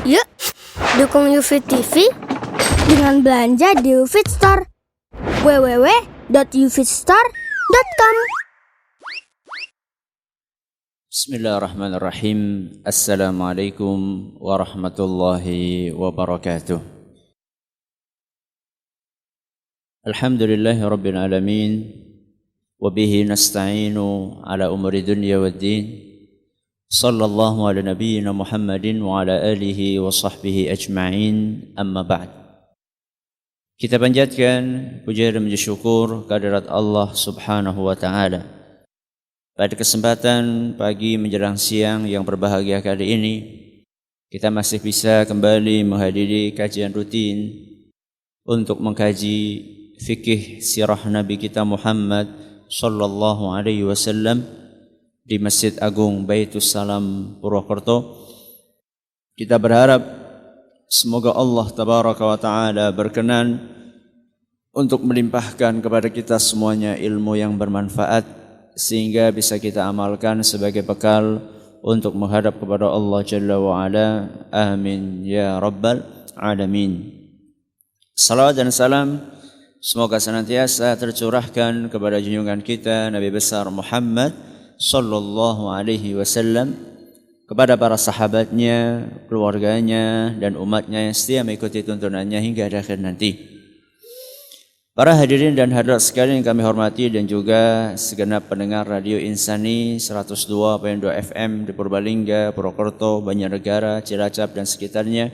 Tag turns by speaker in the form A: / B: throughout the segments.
A: Yuk, dukung UFIT TV dengan belanja di UFIT Store. www.ufitstore.com.
B: Bismillahirrahmanirrahim. Assalamualaikum warahmatullahi wabarakatuh. Alhamdulillahi rabbil alamin. Wabihi nasta'inu ala umuri dunya waddin. Sallallahu ala nabiyyina Muhammadin wa ala alihi wa sahbihi ajma'in. Amma ba'd. Kita panjatkan puja dan puji syukur kehadirat Allah Subhanahu wa taala. Pada kesempatan pagi menjelang siang yang berbahagia kali ini, kita masih bisa kembali menghadiri kajian rutin untuk mengkaji fikih sirah Nabi kita Muhammad sallallahu alaihi wasallam di Masjid Agung Baitus Salam Purwokerto. Kita berharap semoga Allah tabaraka wa taala berkenan untuk melimpahkan kepada kita semuanya ilmu yang bermanfaat sehingga bisa kita amalkan sebagai bekal untuk menghadap kepada Allah Jalla wa Ala. Amin ya rabbal alamin. Salawat dan salam semoga senantiasa tercurahkan kepada junjungan kita Nabi besar Muhammad sallallahu alaihi wasallam, kepada para sahabatnya, keluarganya dan umatnya yang setia mengikuti tuntunannya hingga akhir nanti. Para hadirin dan hadirat sekalian yang kami hormati dan juga segenap pendengar Radio Insani 102.2 FM di Purbalingga, Purwokerto, Banjarnegara, Cilacap dan sekitarnya.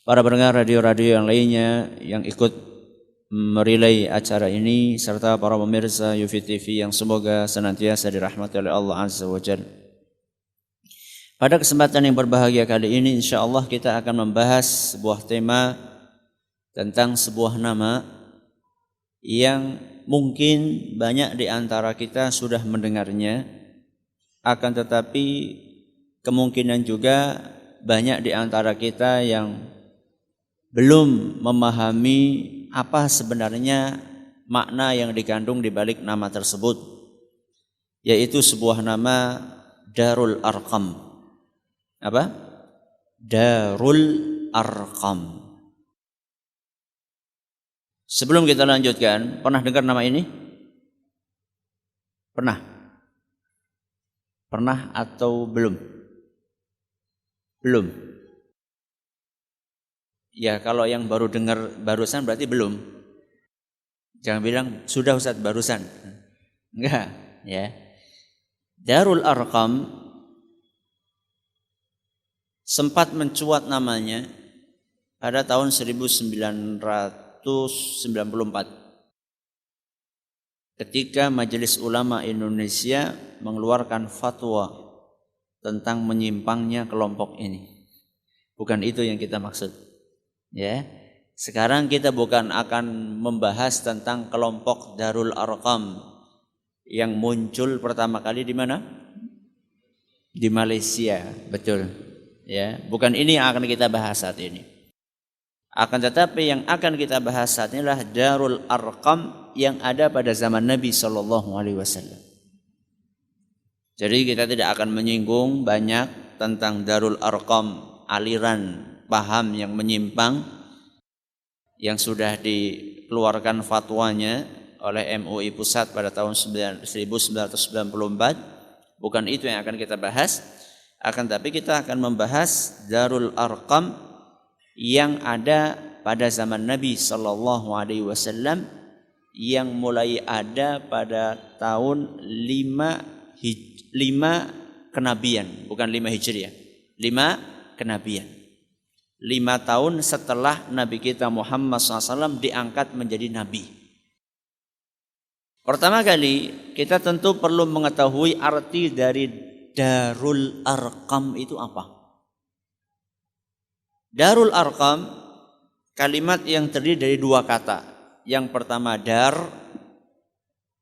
B: Para pendengar radio-radio yang lainnya yang ikut merilai acara ini serta para pemirsa UFIT TV yang semoga senantiasa dirahmati oleh Allah Azza wa Jalla. Pada kesempatan yang berbahagia kali ini insyaallah kita akan membahas sebuah tema tentang sebuah nama yang mungkin banyak di antara kita sudah mendengarnya, akan tetapi kemungkinan juga banyak di antara kita yang belum memahami apa sebenarnya makna yang dikandung di balik nama tersebut, yaitu sebuah nama Darul Arqam. Apa? Darul Arqam. Sebelum kita lanjutkan, pernah dengar nama ini? Pernah? Pernah atau belum? Belum. Ya, kalau yang baru dengar barusan berarti belum. Jangan bilang sudah Ustaz barusan. Enggak, ya. Darul Arqam sempat mencuat namanya pada tahun 1994 ketika Majelis Ulama Indonesia mengeluarkan fatwa tentang menyimpangnya kelompok ini. Bukan itu yang kita maksud. Ya, sekarang kita bukan akan membahas tentang kelompok Darul Arqam yang muncul pertama kali di mana? Di Malaysia, betul. Ya, bukan ini yang akan kita bahas saat ini. Akan tetapi yang akan kita bahas saat ini adalah Darul Arqam yang ada pada zaman Nabi sallallahu alaihi wasallam. Jadi kita tidak akan menyinggung banyak tentang Darul Arqam, aliran paham yang menyimpang yang sudah dikeluarkan fatwanya oleh MUI Pusat pada tahun 1994. Bukan itu yang akan kita bahas. Akan tapi kita akan membahas Darul Arqam yang ada pada zaman Nabi sallallahu alaihi wasallam yang mulai ada pada tahun 5 kenabian, bukan 5 Hijriah. 5 kenabian. 5 tahun setelah Nabi kita Muhammad SAW diangkat menjadi Nabi. Pertama kali kita tentu perlu mengetahui arti dari Darul Arqam itu apa. Darul Arqam kalimat yang terdiri dari 2 kata. Yang pertama dar,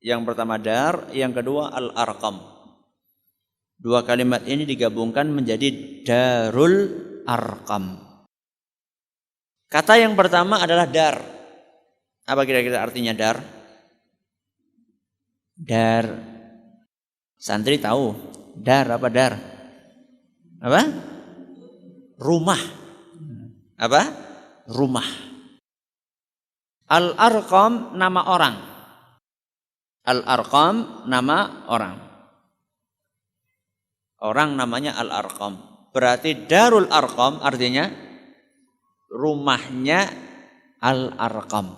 B: yang kedua al-arqam. 2 kalimat ini digabungkan menjadi Darul Arqam. Kata yang pertama adalah dar. Apa kira-kira artinya dar? Dar. Santri tahu. Dar apa dar? Apa? rumah. Apa? Rumah. Al-Arqam nama orang. Al-Arqam nama orang. Orang namanya Al-Arqam. Berarti Darul Arqam artinya rumahnya Al-Arqam.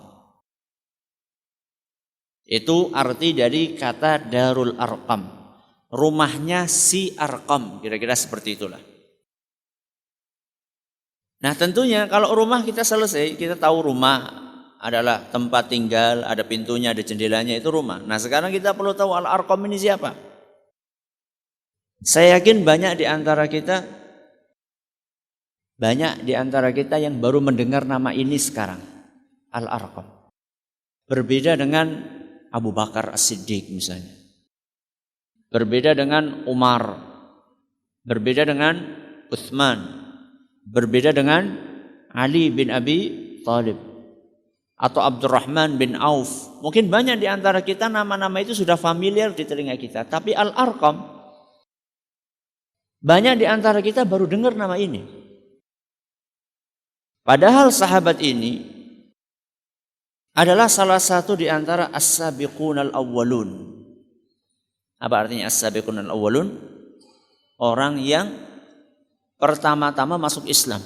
B: Itu arti dari kata Darul Arqam. Rumahnya si Arqam. Kira-kira seperti itulah. Nah tentunya kalau rumah kita selesai, kita tahu rumah adalah tempat tinggal, ada pintunya, ada jendelanya, itu rumah. Nah sekarang kita perlu tahu Al-Arqam ini siapa. Saya yakin banyak di antara kita yang baru mendengar nama ini sekarang. Al-Arqam. Berbeda dengan Abu Bakar As-Siddiq misalnya. Berbeda dengan Umar. Berbeda dengan Utsman. Berbeda dengan Ali bin Abi Thalib. Atau Abdurrahman bin Auf. Mungkin banyak di antara kita nama-nama itu sudah familiar di telinga kita. Tapi Al-Arqam, banyak di antara kita baru dengar nama ini. Padahal sahabat ini adalah salah satu di antara as-sabiqun al-awwalun. Apa artinya as-sabiqun al-awwalun? Orang yang pertama-tama masuk Islam.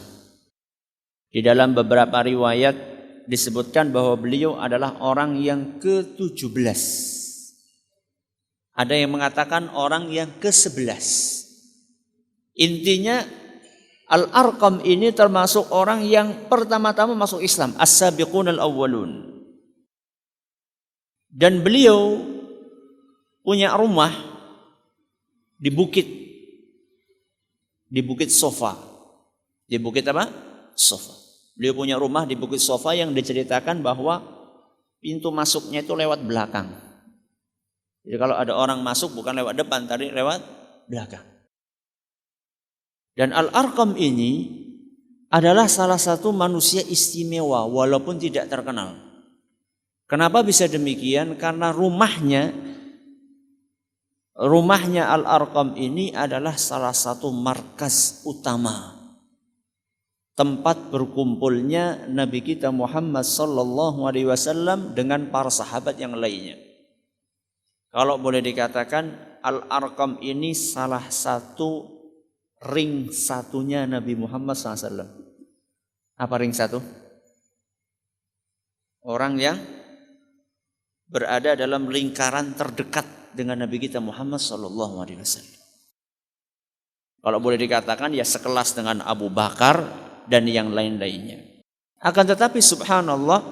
B: Di dalam beberapa riwayat disebutkan bahwa beliau adalah orang yang ke-17. Ada yang mengatakan orang yang ke-11. Intinya Al-Arqam ini termasuk orang yang pertama-tama masuk Islam. As-sabiqun al-awwalun. Dan beliau punya rumah di bukit Sofa. Di bukit apa? Sofa. Beliau punya rumah di bukit Sofa yang diceritakan bahwa pintu masuknya itu lewat belakang. Jadi kalau ada orang masuk bukan lewat depan, tapi lewat belakang. Dan Al-Arqam ini adalah salah satu manusia istimewa walaupun tidak terkenal. Kenapa bisa demikian? Karena rumahnya Al-Arqam ini adalah salah satu markas utama. Tempat berkumpulnya Nabi kita Muhammad sallallahu alaihi wasallam dengan para sahabat yang lainnya. Kalau boleh dikatakan Al-Arqam ini salah satu ring satunya Nabi Muhammad SAW. Apa ring satu? Orang yang berada dalam lingkaran terdekat dengan Nabi kita Muhammad SAW. Kalau boleh dikatakan ya sekelas dengan Abu Bakar dan yang lain-lainnya. Akan tetapi subhanallah,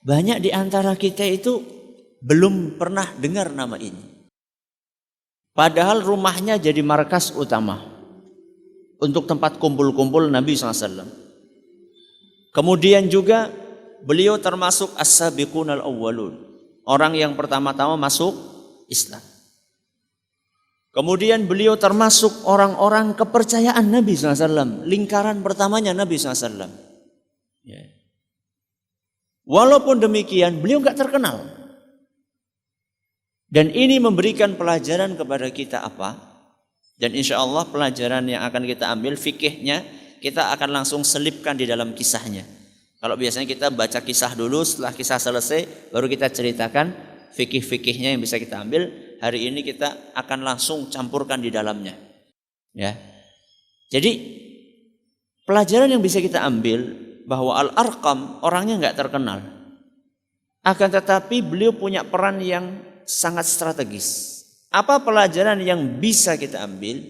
B: banyak di antara kita itu belum pernah dengar nama ini. Padahal rumahnya jadi markas utama untuk tempat kumpul-kumpul Nabi SAW. Kemudian juga beliau termasuk as-sabiqun al-awwalun. Orang yang pertama-tama masuk Islam. Kemudian beliau termasuk orang-orang kepercayaan Nabi SAW. Lingkaran pertamanya Nabi SAW. Ya. Walaupun demikian beliau nggak terkenal. Dan ini memberikan pelajaran kepada kita apa? Dan insya Allah pelajaran yang akan kita ambil fikihnya kita akan langsung selipkan di dalam kisahnya. Kalau biasanya kita baca kisah dulu, setelah kisah selesai baru kita ceritakan fikih-fikihnya yang bisa kita ambil. Hari ini kita akan langsung campurkan di dalamnya. Ya. Jadi pelajaran yang bisa kita ambil bahwa Al-Arqam orangnya nggak terkenal. Akan tetapi beliau punya peran yang sangat strategis. Apa pelajaran yang bisa kita ambil?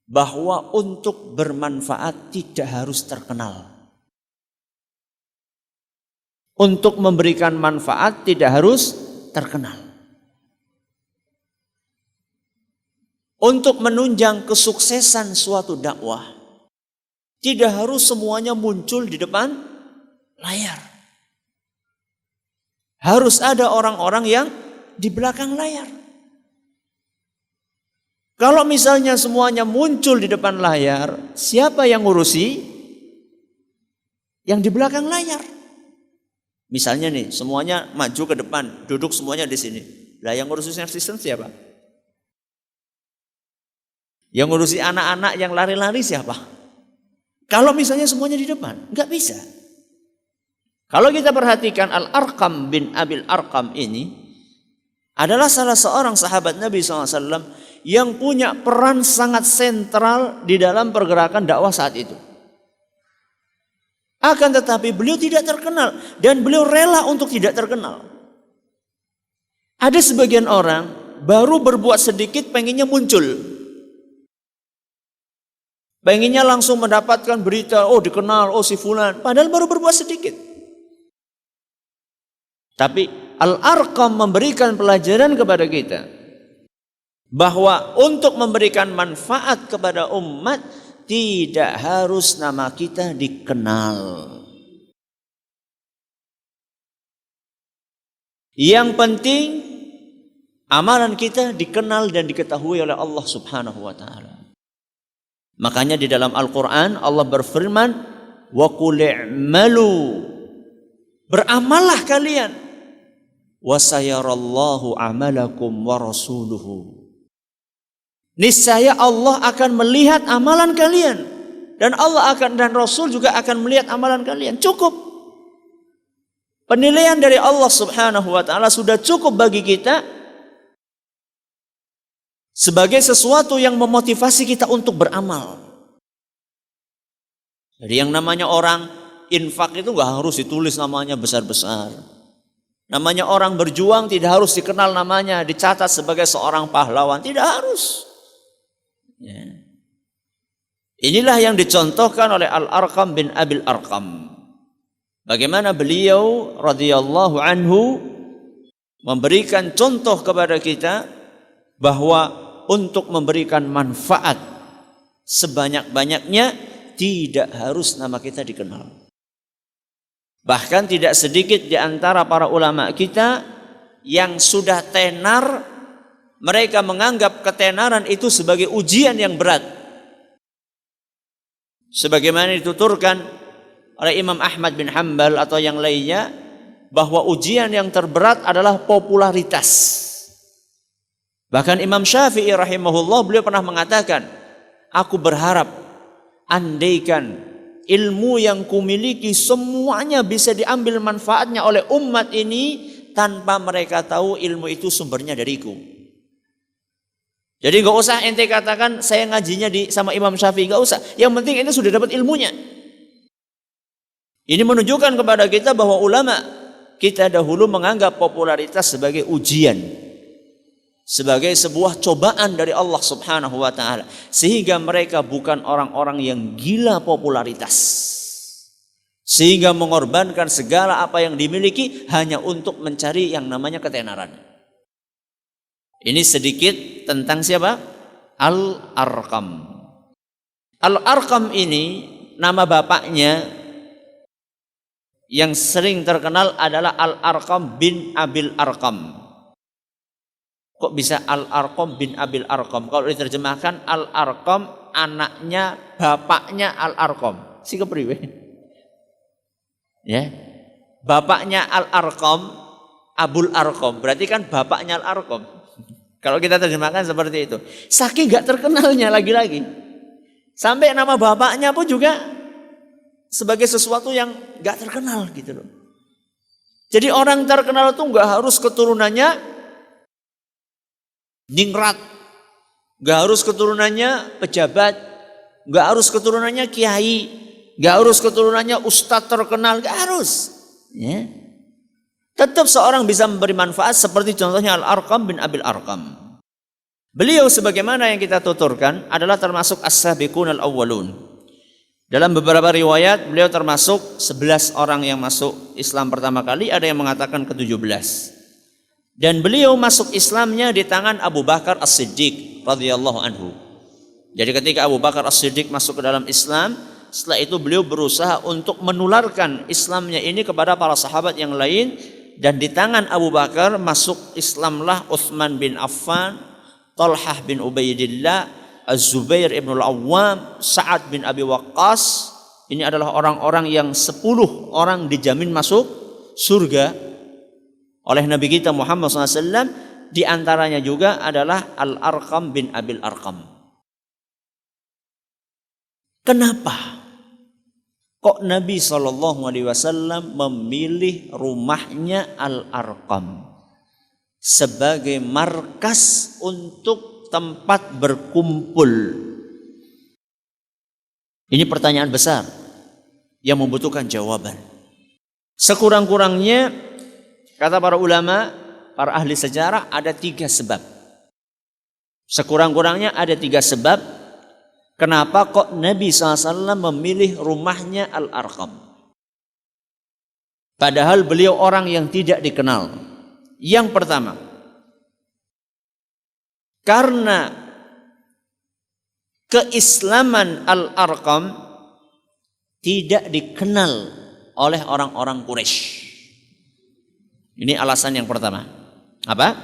B: Bahwa untuk bermanfaat tidak harus terkenal. Untuk memberikan manfaat tidak harus terkenal. Untuk menunjang kesuksesan suatu dakwah tidak harus semuanya muncul di depan layar. Harus ada orang-orang yang di belakang layar. Kalau misalnya semuanya muncul di depan layar, siapa yang ngurusi? Yang di belakang layar. Misalnya nih, semuanya maju ke depan, duduk semuanya di sini. Lah yang ngurusin sistem siapa? Yang ngurusi anak-anak yang lari-lari siapa? Kalau misalnya semuanya di depan, nggak bisa. Kalau kita perhatikan Al-Arqam bin Abil Arqam ini adalah salah seorang sahabat Nabi SAW yang punya peran sangat sentral di dalam pergerakan dakwah saat itu. Akan tetapi beliau tidak terkenal dan beliau rela untuk tidak terkenal. Ada sebagian orang baru berbuat sedikit pengennya muncul. Pengennya langsung mendapatkan berita, oh dikenal, oh si fulan. Padahal baru berbuat sedikit. Tapi Al-Arqam memberikan pelajaran kepada kita. Bahwa untuk memberikan manfaat kepada umat, tidak harus nama kita dikenal. Yang penting, amalan kita dikenal dan diketahui oleh Allah Subhanahu wa ta'ala. Makanya di dalam Al-Quran Allah berfirman, wa qul i'malu, beramallah kalian, wa sayarallahu amalakum wa rasuluhu, niscaya Allah akan melihat amalan kalian dan Allah akan dan Rasul juga akan melihat amalan kalian. Cukup penilaian dari Allah Subhanahu wa ta'ala sudah cukup bagi kita sebagai sesuatu yang memotivasi kita untuk beramal. Jadi yang namanya orang infak itu gak harus ditulis namanya besar-besar. Namanya orang berjuang tidak harus dikenal namanya, dicatat sebagai seorang pahlawan. Tidak harus. Ya. Inilah yang dicontohkan oleh Al-Arqam bin Abil Arqam. Bagaimana beliau radhiyallahu anhu memberikan contoh kepada kita bahwa untuk memberikan manfaat sebanyak-banyaknya tidak harus nama kita dikenal. Bahkan tidak sedikit di antara para ulama kita yang sudah tenar, mereka menganggap ketenaran itu sebagai ujian yang berat. Sebagaimana dituturkan oleh Imam Ahmad bin Hanbal atau yang lainnya, bahwa ujian yang terberat adalah popularitas. Bahkan Imam Syafi'i rahimahullah beliau pernah mengatakan, aku berharap andaikan ilmu yang kumiliki semuanya bisa diambil manfaatnya oleh umat ini tanpa mereka tahu ilmu itu sumbernya dariku. Jadi gak usah ente katakan saya ngajinya sama Imam Syafi'i, gak usah. Yang penting ente sudah dapat ilmunya. Ini menunjukkan kepada kita bahwa ulama kita dahulu menganggap popularitas sebagai ujian, sebagai sebuah cobaan dari Allah Subhanahu wa ta'ala, sehingga mereka bukan orang-orang yang gila popularitas, sehingga mengorbankan segala apa yang dimiliki hanya untuk mencari yang namanya ketenaran. Ini sedikit tentang siapa? Al-Arqam. Al-Arqam ini nama bapaknya yang sering terkenal adalah Al-Arqam bin Abil Arqam. Kok bisa Al-Arqam bin Abil Arqam? Kalau diterjemahkan Al-Arqam anaknya bapaknya Al-Arqam. Si kepriwe? Ya. Bapaknya Al-Arqam Abul Arqam. Berarti kan bapaknya Al-Arqam. Kalau kita terjemahkan seperti itu. Saking gak terkenalnya lagi-lagi. Sampai nama bapaknya pun juga sebagai sesuatu yang gak terkenal gitu loh. Jadi orang terkenal itu gak harus keturunannya ningrat, gak harus keturunannya pejabat, gak harus keturunannya kiai, gak harus keturunannya ustadz terkenal, gak harus. Ya. Tetap seorang bisa memberi manfaat seperti contohnya Al-Arqam bin Abil Arqam. Beliau sebagaimana yang kita tuturkan adalah termasuk as-sabiqun al-awwalun. Dalam beberapa riwayat beliau termasuk 11 orang yang masuk Islam pertama kali, ada yang mengatakan ke-17. Dan beliau masuk Islamnya di tangan Abu Bakar As-Siddiq radhiyallahu anhu. Jadi ketika Abu Bakar As-Siddiq masuk ke dalam Islam, setelah itu beliau berusaha untuk menularkan Islamnya ini kepada para sahabat yang lain, dan di tangan Abu Bakar masuk Islamlah Utsman bin Affan, Talhah bin Ubaidillah, Az-Zubair ibn al-Awwam, Sa'ad bin Abi Waqqas. Ini adalah orang-orang yang 10 orang dijamin masuk surga oleh Nabi kita Muhammad SAW. Di antaranya juga adalah Al-Arqam bin Abil Arqam. Kenapa kok Nabi SAW memilih rumahnya Al-Arqam sebagai markas untuk tempat berkumpul? Ini pertanyaan besar yang membutuhkan jawaban. Sekurang-kurangnya, kata para ulama, para ahli sejarah, ada 3 sebab. Sekurang-kurangnya ada 3 sebab kenapa kok Nabi SAW memilih rumahnya Al-Arqam. Padahal beliau orang yang tidak dikenal. Yang pertama, karena keislaman Al-Arqam tidak dikenal oleh orang-orang Quraisy. Ini alasan yang pertama. Apa?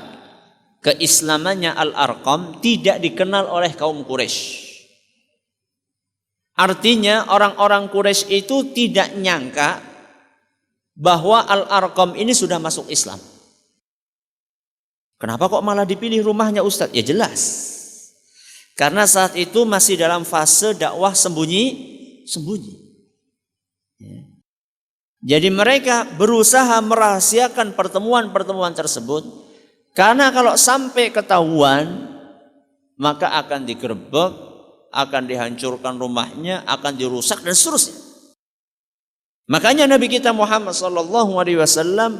B: Keislamannya Al-Arqam tidak dikenal oleh kaum Quraisy. Artinya orang-orang Quraisy itu tidak nyangka bahwa Al-Arqam ini sudah masuk Islam. Kenapa kok malah dipilih rumahnya Ustadz? Ya jelas. Karena saat itu masih dalam fase dakwah sembunyi-sembunyi. Jadi mereka berusaha merahasiakan pertemuan-pertemuan tersebut. Karena kalau sampai ketahuan, maka akan digerebek, akan dihancurkan rumahnya, akan dirusak dan seterusnya. Makanya Nabi kita Muhammad SAW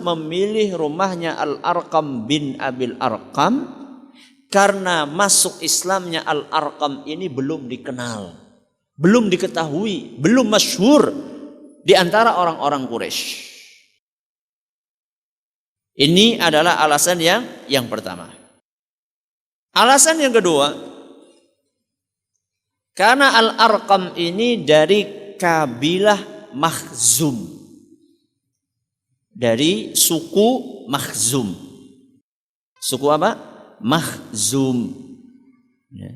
B: memilih rumahnya Al-Arqam bin Abil Arqam. Karena masuk Islamnya Al-Arqam ini belum dikenal, belum diketahui, belum masyhur di antara orang-orang Quraisy. Ini adalah alasan yang pertama. Alasan yang kedua, karena Al-Arqam ini dari kabilah Makhzum, dari suku Makhzum. Suku apa? Makhzum. Ya.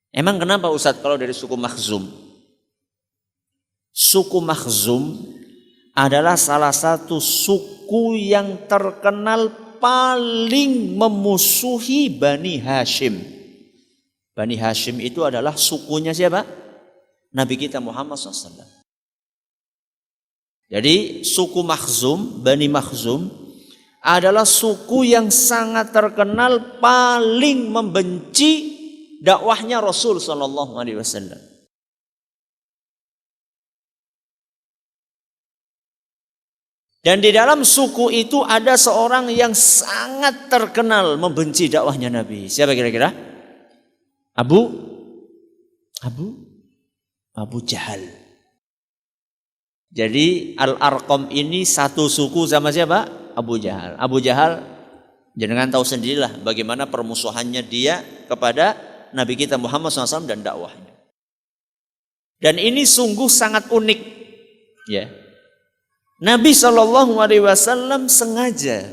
B: Emang kenapa Ustadz kalau dari suku Makhzum? Suku Makhzum adalah salah satu suku yang terkenal paling memusuhi Bani Hashim. Bani Hashim itu adalah sukunya siapa? Nabi kita Muhammad SAW. Jadi suku Makhzum, Bani Makhzum adalah suku yang sangat terkenal paling membenci dakwahnya Rasul sallallahu alaihi wasallam. Dan di dalam suku itu ada seorang yang sangat terkenal membenci dakwahnya Nabi. Siapa kira-kira? Abu Jahal. Jadi Al-Arqam ini satu suku sama siapa? Abu Jahal. Abu Jahal, jangan tahu sendirilah bagaimana permusuhannya dia kepada Nabi kita Muhammad SAW dan dakwahnya. Dan ini sungguh sangat unik. Ya, Nabi SAW sengaja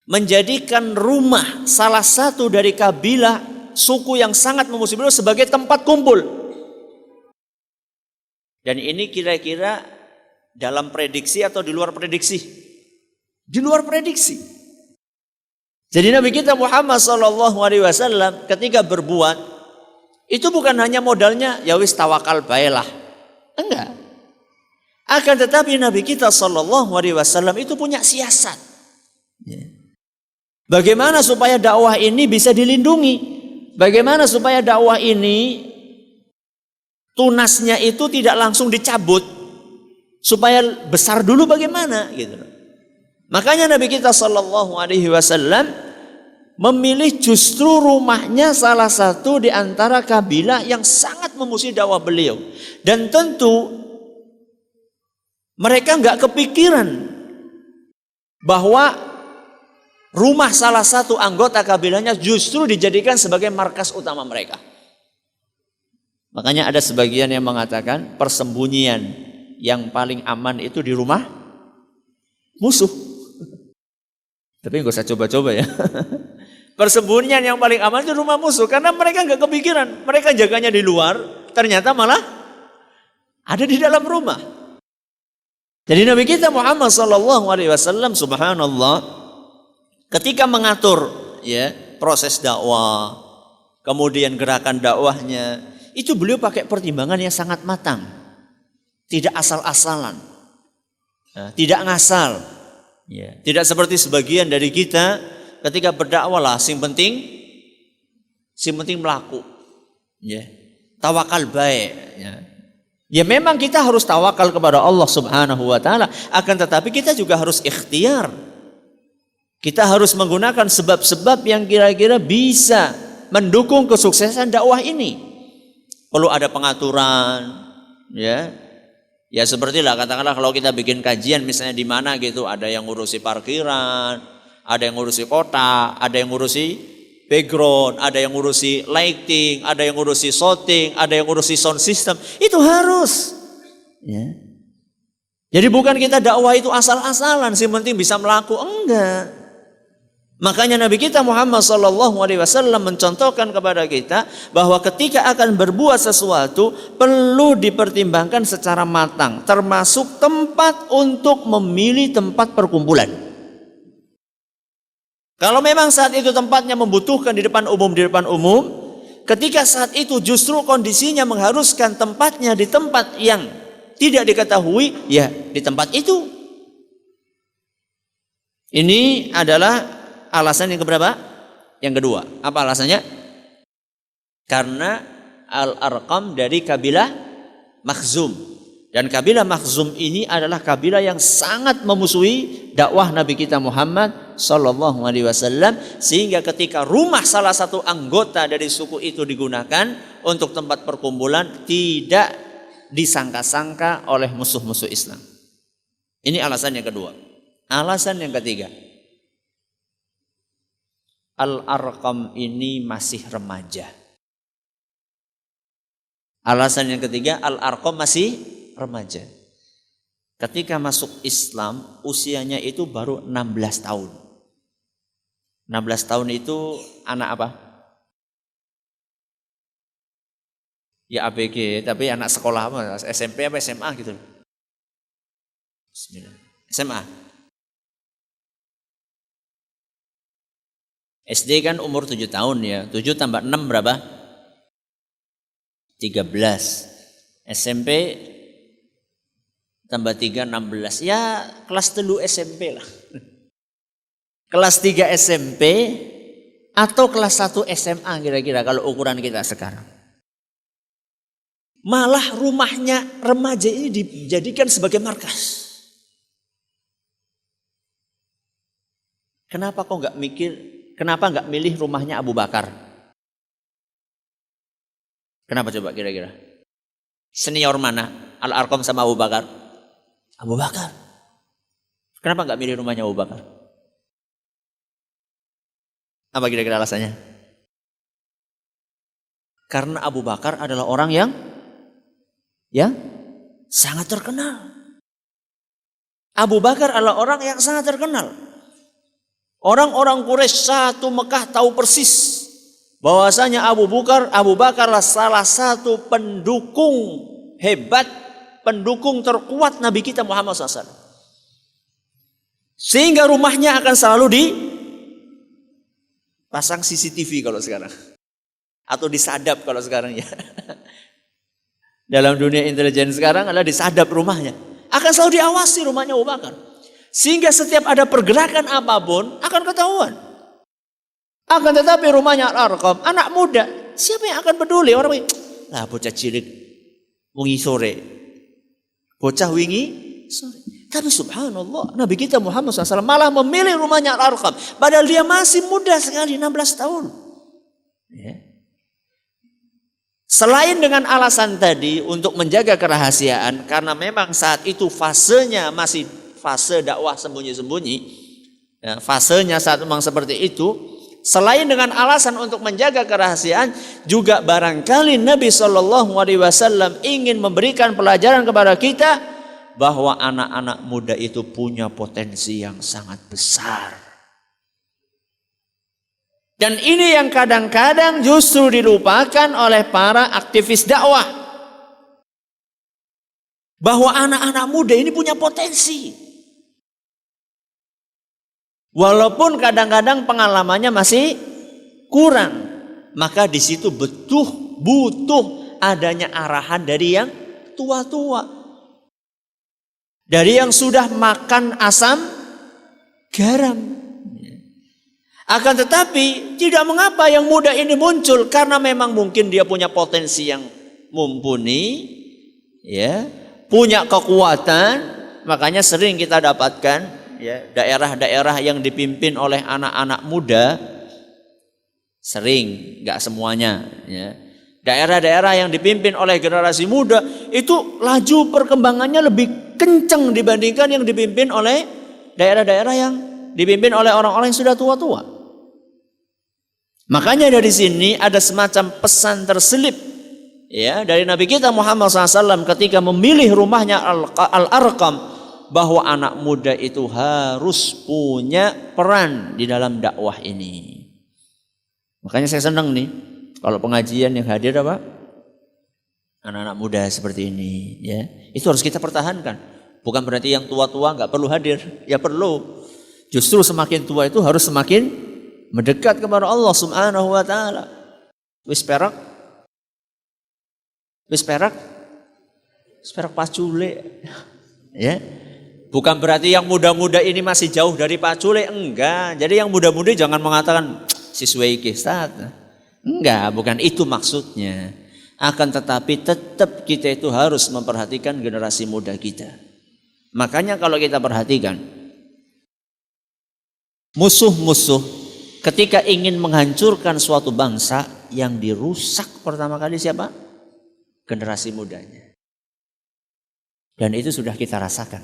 B: menjadikan rumah salah satu dari kabilah suku yang sangat memusuhi beliau sebagai tempat kumpul. Dan ini kira-kira dalam prediksi atau di luar prediksi? Di luar prediksi. Jadi Nabi kita Muhammad SAW ketika berbuat itu bukan hanya modalnya ya wis tawakal baelah. Enggak. Akan tetapi Nabi kita SAW itu punya siasat. Bagaimana supaya dakwah ini bisa dilindungi? Bagaimana supaya dakwah ini tunasnya itu tidak langsung dicabut? Supaya besar dulu bagaimana gitu. Makanya Nabi kita SAW memilih justru rumahnya salah satu di antara kabilah yang sangat memusuhi dakwah beliau. Dan tentu mereka nggak kepikiran bahwa rumah salah satu anggota kabilahnya justru dijadikan sebagai markas utama mereka. Makanya ada sebagian yang mengatakan persembunyian yang paling aman itu di rumah musuh. Tapi nggak usah coba-coba ya. Persembunyian yang paling aman itu rumah musuh. Karena mereka nggak kepikiran. Mereka jaganya di luar. Ternyata malah ada di dalam rumah. Jadi Nabi kita Muhammad SAW subhanallah. Ketika mengatur ya proses dakwah. Kemudian gerakan dakwahnya. itu beliau pakai pertimbangan yang sangat matang. Tidak asal-asalan. Tidak ngasal. Ya. Tidak seperti sebagian dari kita ketika berdakwah lah, sing penting melaku. Ya. Tawakal baik. Ya. Ya memang kita harus tawakal kepada Allah Subhanahu wa taala, akan tetapi kita juga harus ikhtiar. Kita harus menggunakan sebab-sebab yang kira-kira bisa mendukung kesuksesan dakwah ini. Perlu ada pengaturan, ya. Ya seperti lah katakanlah kalau kita bikin kajian misalnya di mana gitu, ada yang ngurusi parkiran, ada yang ngurusi kota, ada yang ngurusi background, ada yang ngurusi lighting, ada yang ngurusi shooting, ada yang ngurusi sound system. Itu harus. Ya. Jadi bukan kita dakwah itu asal-asalan, sih penting bisa melaku, enggak. Makanya Nabi kita Muhammad SAW mencontohkan kepada kita bahwa ketika akan berbuat sesuatu perlu dipertimbangkan secara matang, termasuk tempat untuk memilih tempat perkumpulan. Kalau memang saat itu tempatnya membutuhkan di depan umum, ketika saat itu justru kondisinya mengharuskan tempatnya di tempat yang tidak diketahui, ya di tempat itu. Ini adalah alasan yang keberapa? Yang kedua. Apa alasannya? Karena Al-Arqam dari kabilah Makhzum. Dan kabilah Makhzum ini adalah kabilah yang sangat memusuhi dakwah Nabi kita Muhammad sallallahu alaihi wasallam, sehingga ketika rumah salah satu anggota dari suku itu digunakan untuk tempat perkumpulan tidak disangka-sangka oleh musuh-musuh Islam. Ini alasan yang kedua. Alasan yang ketiga, Al-Arqam ini masih remaja. Alasan yang ketiga, Al-Arqam masih remaja. Ketika masuk Islam, usianya itu baru 16 tahun. 16 tahun itu anak apa? Ya ABG, tapi anak sekolah apa? SMP apa SMA gitu. Bismillah. SMA. SD kan umur 7 tahun ya. 7 tambah 6 berapa? 13. SMP tambah 3, 16. Ya kelas 3 SMP lah. Kelas 3 SMP atau kelas 1 SMA kira-kira kalau ukuran kita sekarang. Malah rumahnya remaja ini dijadikan sebagai markas. Kenapa kok nggak mikir? Kenapa nggak milih rumahnya Abu Bakar? Kenapa coba kira-kira? Senior mana? Al-Arqam sama Abu Bakar? Abu Bakar. Kenapa nggak milih rumahnya Abu Bakar? Apa kira-kira alasannya? Karena Abu Bakar adalah orang yang sangat terkenal. Abu Bakar adalah orang yang sangat terkenal. Orang-orang Quraisy satu Mekah tahu persis bahwasanya Abu Bakarlah salah satu pendukung hebat, pendukung terkuat Nabi kita Muhammad SAW. Sehingga rumahnya akan selalu dipasang CCTV kalau sekarang, atau disadap kalau sekarang ya. Dalam dunia intelijen sekarang adalah disadap rumahnya, akan selalu diawasi rumahnya Abu Bakar. Sehingga setiap ada pergerakan apapun akan ketahuan. Akan tetapi rumahnya Al-Arqam, anak muda, siapa yang akan peduli? Orang ini, bocah cilik wingi sore. Bocah wingi sore. Tapi subhanallah, Nabi kita Muhammad SAW malah memilih rumahnya Al-Arqam. Padahal dia masih muda sekali, 16 tahun. Ya. Selain dengan alasan tadi untuk menjaga kerahasiaan, karena memang saat itu fasenya masih fase dakwah sembunyi-sembunyi, ya, fasenya saat memang seperti itu. Selain dengan alasan untuk menjaga kerahasiaan, juga barangkali Nabi SAW ingin memberikan pelajaran kepada kita bahwa anak-anak muda itu punya potensi yang sangat besar. Dan ini yang kadang-kadang justru dilupakan oleh para aktivis dakwah, bahwa anak-anak muda ini punya potensi. Walaupun kadang-kadang pengalamannya masih kurang, maka di situ butuh adanya arahan dari yang tua-tua. Dari yang sudah makan asam garam. Akan tetapi tidak mengapa yang muda ini muncul, karena memang mungkin dia punya potensi yang mumpuni, ya, punya kekuatan. Makanya sering kita dapatkan, ya, daerah-daerah yang dipimpin oleh anak-anak muda, sering, nggak semuanya, ya. Daerah-daerah yang dipimpin oleh generasi muda itu laju perkembangannya lebih kencang dibandingkan yang dipimpin oleh daerah-daerah yang dipimpin oleh orang-orang yang sudah tua-tua. Makanya dari sini ada semacam pesan terselip, ya, dari Nabi kita Muhammad SAW ketika memilih rumahnya Al-Arqam, bahwa anak muda itu harus punya peran di dalam dakwah ini. Makanya saya senang nih kalau pengajian yang hadir apa? Anak-anak muda seperti ini, ya. Itu harus kita pertahankan. Bukan berarti yang tua-tua nggak perlu hadir, ya perlu. Justru semakin tua itu harus semakin mendekat kepada Allah Subhanahu wa taala. Wis perak pacule. Ya. Bukan berarti yang muda-muda ini masih jauh dari pacule, enggak. Jadi yang muda-mudi jangan mengatakan siswa iki Ustaz. Enggak, bukan itu maksudnya. Akan tetapi tetap kita itu harus memperhatikan generasi muda kita. Makanya kalau kita perhatikan musuh-musuh ketika ingin menghancurkan suatu bangsa, yang dirusak pertama kali siapa? Generasi mudanya. Dan itu sudah kita rasakan.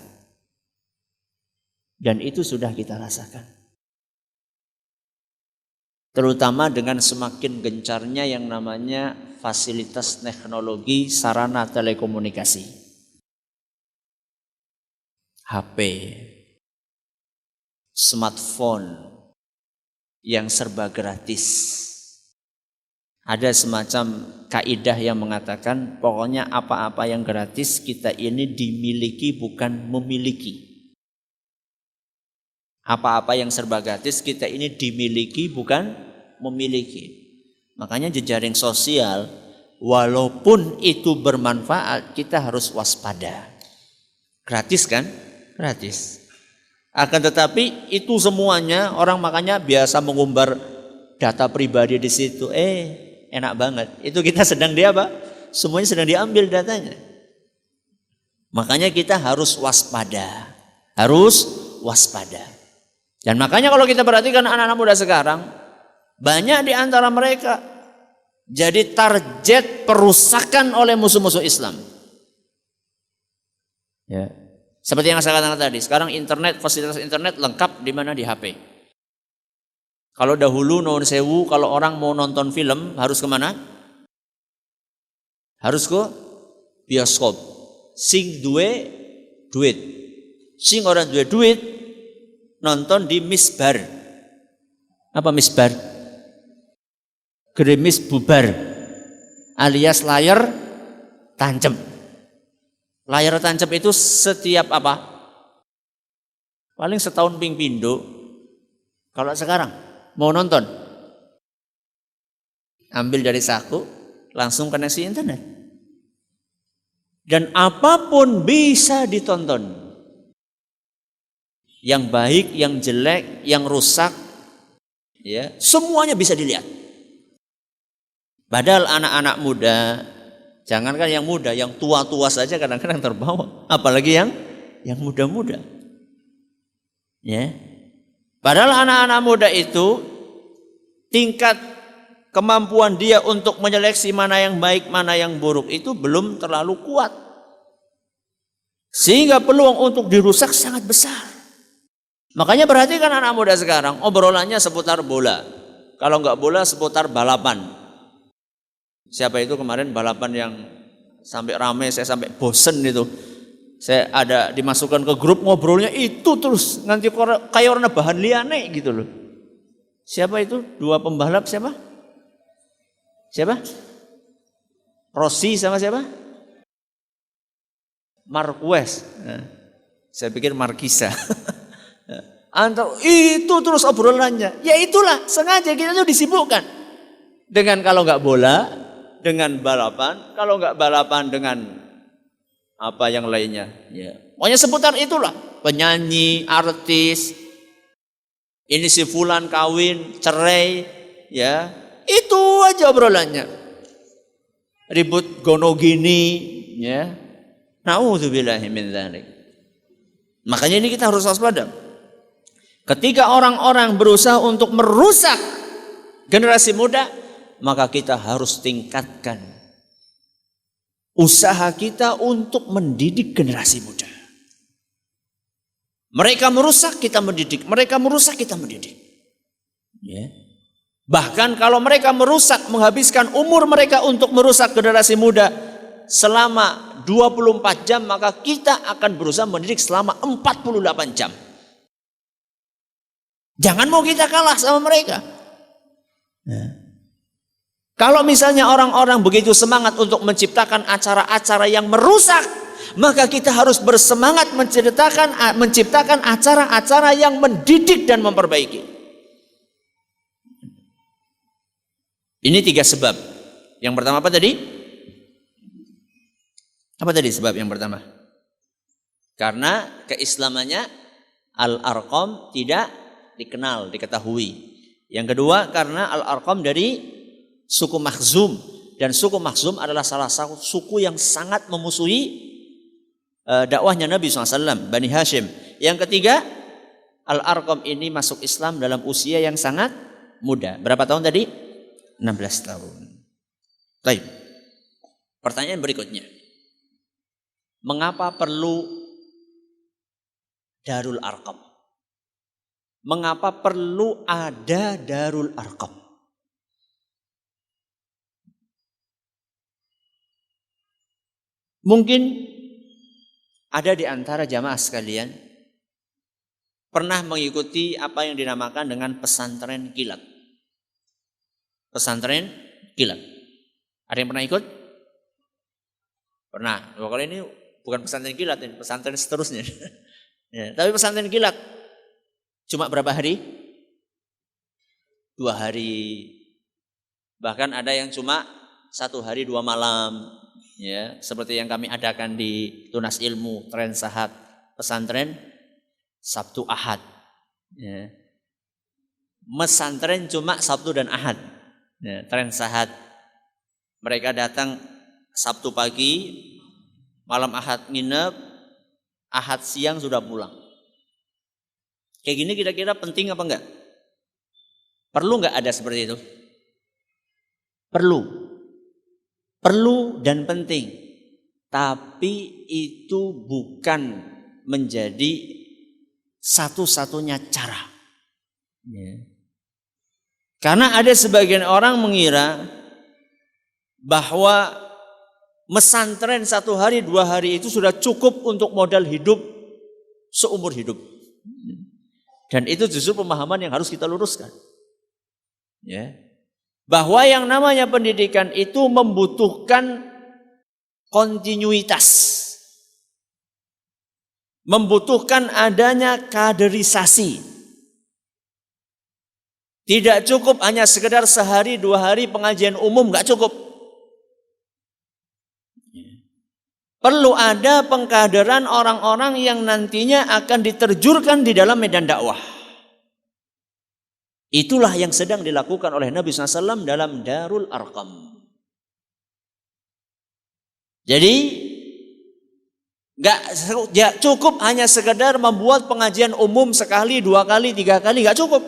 B: Terutama dengan semakin gencarnya yang namanya fasilitas teknologi sarana telekomunikasi. HP, smartphone, yang serba gratis. Ada semacam kaidah yang mengatakan pokoknya apa-apa yang gratis kita ini dimiliki bukan memiliki. Apa-apa yang serba gratis kita ini dimiliki bukan memiliki. Makanya jejaring sosial walaupun itu bermanfaat, kita harus waspada. Gratis kan? Gratis. Akan tetapi itu semuanya orang makanya biasa mengumbar data pribadi di situ. Enak banget. Itu kita sedang apa? Semuanya sedang diambil datanya. Makanya kita harus waspada. Dan makanya kalau kita perhatikan anak-anak muda sekarang, banyak di antara mereka jadi target perusakan oleh musuh-musuh Islam. Ya. Seperti yang saya katakan tadi, sekarang internet, fasilitas internet lengkap di mana? Di HP. Kalau dahulu nuwun sewu, kalau orang mau nonton film harus kemana? Harus ke bioskop. Sing duwe duit. Sing orang duwe duit nonton di misbar. Apa misbar? Gerimis bubar. Alias layar tancap. Layar tancap itu setiap apa? Paling setahun ping pindo. Kalau sekarang mau nonton, ambil dari saku, langsung koneksi internet. Dan apapun bisa ditonton. Yang baik, yang jelek, yang rusak, ya, semuanya bisa dilihat. Padahal anak-anak muda, jangankan yang muda, yang tua-tua saja kadang-kadang terbawa, apalagi yang muda-muda. Ya. Padahal anak-anak muda itu tingkat kemampuan dia untuk menyeleksi mana yang baik, mana yang buruk itu belum terlalu kuat. Sehingga peluang untuk dirusak sangat besar. Makanya perhatikan anak muda sekarang, obrolannya seputar bola. Kalau enggak bola seputar balapan. Siapa itu kemarin balapan yang sampai rame, saya sampai bosen itu. Saya ada dimasukkan ke grup ngobrolnya itu terus nanti kayak orang bahan liane gitu loh. Siapa itu? Dua pembalap siapa? Siapa? Rossi sama siapa? Marquez. Nah, saya pikir Marquisa. Antar itu terus obrolannya. Ya itulah sengaja kita tuh disibukkan dengan kalau nggak bola dengan balapan, kalau nggak balapan dengan apa yang lainnya. Ya. Pokoknya seputar itulah, penyanyi, artis, ini si fulan kawin, cerai, ya itu aja obrolannya. Ribut gono gini, ya. Na'udzubillahi min dzalik. Makanya ini kita harus waspada. Ketika orang-orang berusaha untuk merusak generasi muda, maka kita harus tingkatkan usaha kita untuk mendidik generasi muda. Mereka merusak, kita mendidik. Mereka merusak, kita mendidik. Ya. Bahkan kalau mereka merusak, menghabiskan umur mereka untuk merusak generasi muda selama 24 jam, maka kita akan berusaha mendidik selama 48 jam. Jangan mau kita kalah sama mereka. Ya. Kalau misalnya orang-orang begitu semangat untuk menciptakan acara-acara yang merusak, maka kita harus bersemangat menciptakan acara-acara yang mendidik dan memperbaiki. Ini 3 sebab. Yang pertama apa tadi? Apa tadi sebab yang pertama? Karena keislamannya Al-Arqam tidak dikenal, diketahui. Yang kedua, karena Al-Arqam dari suku Makhzum, dan suku Makhzum adalah salah satu suku yang sangat memusuhi dakwahnya Nabi SAW, Bani Hashim. Yang ketiga, Al-Arqam ini masuk Islam dalam usia yang sangat muda. Berapa tahun tadi? 16 tahun. Baik. Pertanyaan berikutnya. Mengapa perlu Darul Arqam? Mengapa perlu ada Darul Arqam? Mungkin ada di antara jamaah sekalian pernah mengikuti apa yang dinamakan dengan pesantren kilat. Pesantren kilat. Ada yang pernah ikut? Pernah. Kalau ini bukan pesantren kilat, ini pesantren seterusnya. Ya, tapi pesantren kilat cuma berapa hari? 2 hari. Bahkan ada yang cuma 1 hari 2 malam. Ya, seperti yang kami adakan di Tunas Ilmu Tren Sahat pesantren Sabtu Ahad. Ya. Mesantren cuma Sabtu dan Ahad. Ya, Tren Sahat. Mereka datang Sabtu pagi, malam Ahad nginep, Ahad siang sudah pulang. Kayak gini kira-kira penting apa enggak? Perlu enggak ada seperti itu? Perlu. Perlu dan penting. Tapi itu bukan menjadi satu-satunya cara. Ya. Karena ada sebagian orang mengira bahwa mesantren 1 hari 2 hari itu sudah cukup untuk modal hidup seumur hidup. Dan itu justru pemahaman yang harus kita luruskan. Ya. Bahwa yang namanya pendidikan itu membutuhkan kontinuitas. Membutuhkan adanya kaderisasi. Tidak cukup hanya sekedar sehari 2 hari pengajian umum, gak cukup. Perlu ada pengkaderan orang-orang yang nantinya akan diterjunkan di dalam medan dakwah. Itulah yang sedang dilakukan oleh Nabi SAW dalam Darul Arqam. Jadi gak cukup hanya sekedar membuat pengajian umum sekali, 2 kali, 3 kali, gak cukup.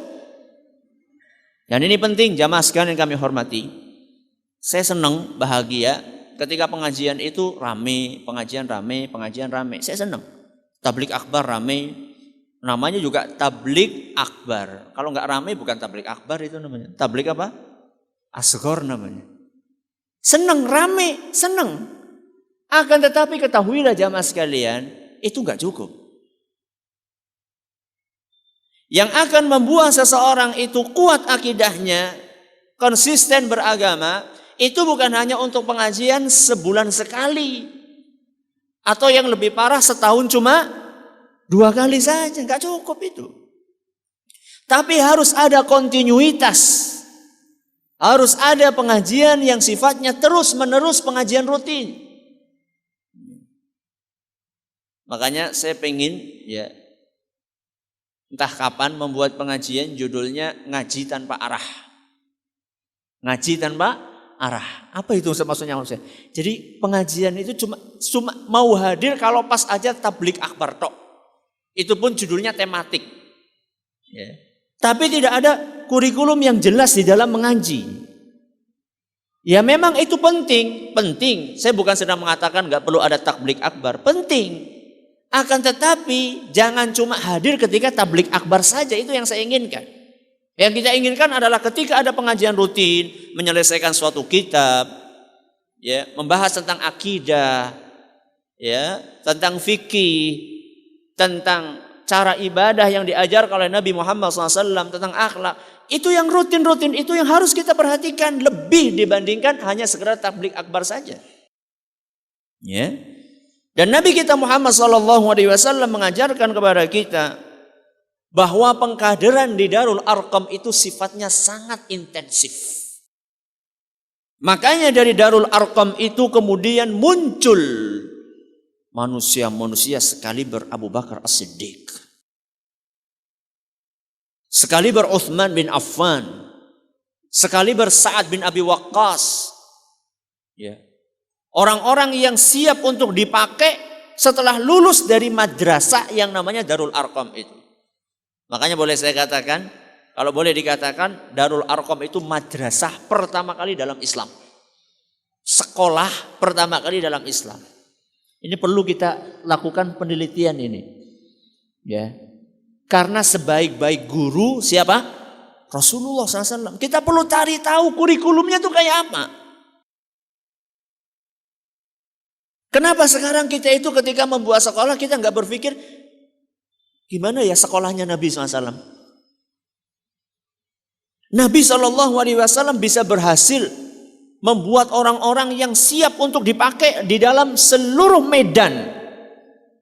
B: Dan ini penting jamaah sekalian yang kami hormati. Saya senang, bahagia ketika pengajian itu rame, pengajian rame. Saya senang. Tablik akbar rame. Namanya juga tablik akbar. Kalau nggak rame bukan tablik akbar itu namanya. Tablik apa? Asghar namanya. Senang, rame, senang. Akan tetapi ketahuilah jamaah sekalian, itu nggak cukup. Yang akan membuat seseorang itu kuat akidahnya, konsisten beragama, itu bukan hanya untuk pengajian sebulan sekali. Atau yang lebih parah setahun cuma 2 kali saja, nggak cukup itu. Tapi harus ada kontinuitas. Harus ada pengajian yang sifatnya terus-menerus pengajian rutin. Makanya saya pengen ya entah kapan membuat pengajian judulnya ngaji tanpa arah. Ngaji tanpa arah. Apa itu maksudnya maksudnya? Jadi pengajian itu cuma mau hadir kalau pas aja tablik akbar tok. Itu pun judulnya tematik. Ya. Tapi tidak ada kurikulum yang jelas di dalam mengaji. Ya memang itu penting. Saya bukan sedang mengatakan nggak perlu ada tablik akbar. Penting. Akan tetapi jangan cuma hadir ketika tablik akbar saja, itu yang saya inginkan. Yang kita inginkan adalah ketika ada pengajian rutin, menyelesaikan suatu kitab, ya, membahas tentang akidah, ya, tentang fikih, tentang cara ibadah yang diajarkan oleh Nabi Muhammad SAW, tentang akhlak. Itu yang rutin-rutin, itu yang harus kita perhatikan lebih dibandingkan hanya sekedar tablik akbar saja. Ya. Dan Nabi kita Muhammad SAW mengajarkan kepada kita bahwa pengkaderan di Darul Arqam itu sifatnya sangat intensif. Makanya dari Darul Arqam itu kemudian muncul manusia-manusia sekaliber Abu Bakar As-Siddiq, sekaliber Uthman bin Affan, sekaliber Sa'ad bin Abi Waqqas. Ya. Orang-orang yang siap untuk dipakai setelah lulus dari madrasah yang namanya Darul Arqam itu. Makanya boleh saya katakan, kalau boleh dikatakan Darul Arqam itu madrasah pertama kali dalam Islam. Sekolah pertama kali dalam Islam. Ini perlu kita lakukan penelitian ini. Ya. Karena sebaik-baik guru siapa? Rasulullah SAW. Kita perlu cari tahu kurikulumnya itu kayak apa. Kenapa sekarang kita itu ketika membuat sekolah kita nggak berpikir gimana ya sekolahnya Nabi SAW? Nabi SAW bisa berhasil membuat orang-orang yang siap untuk dipakai di dalam seluruh medan.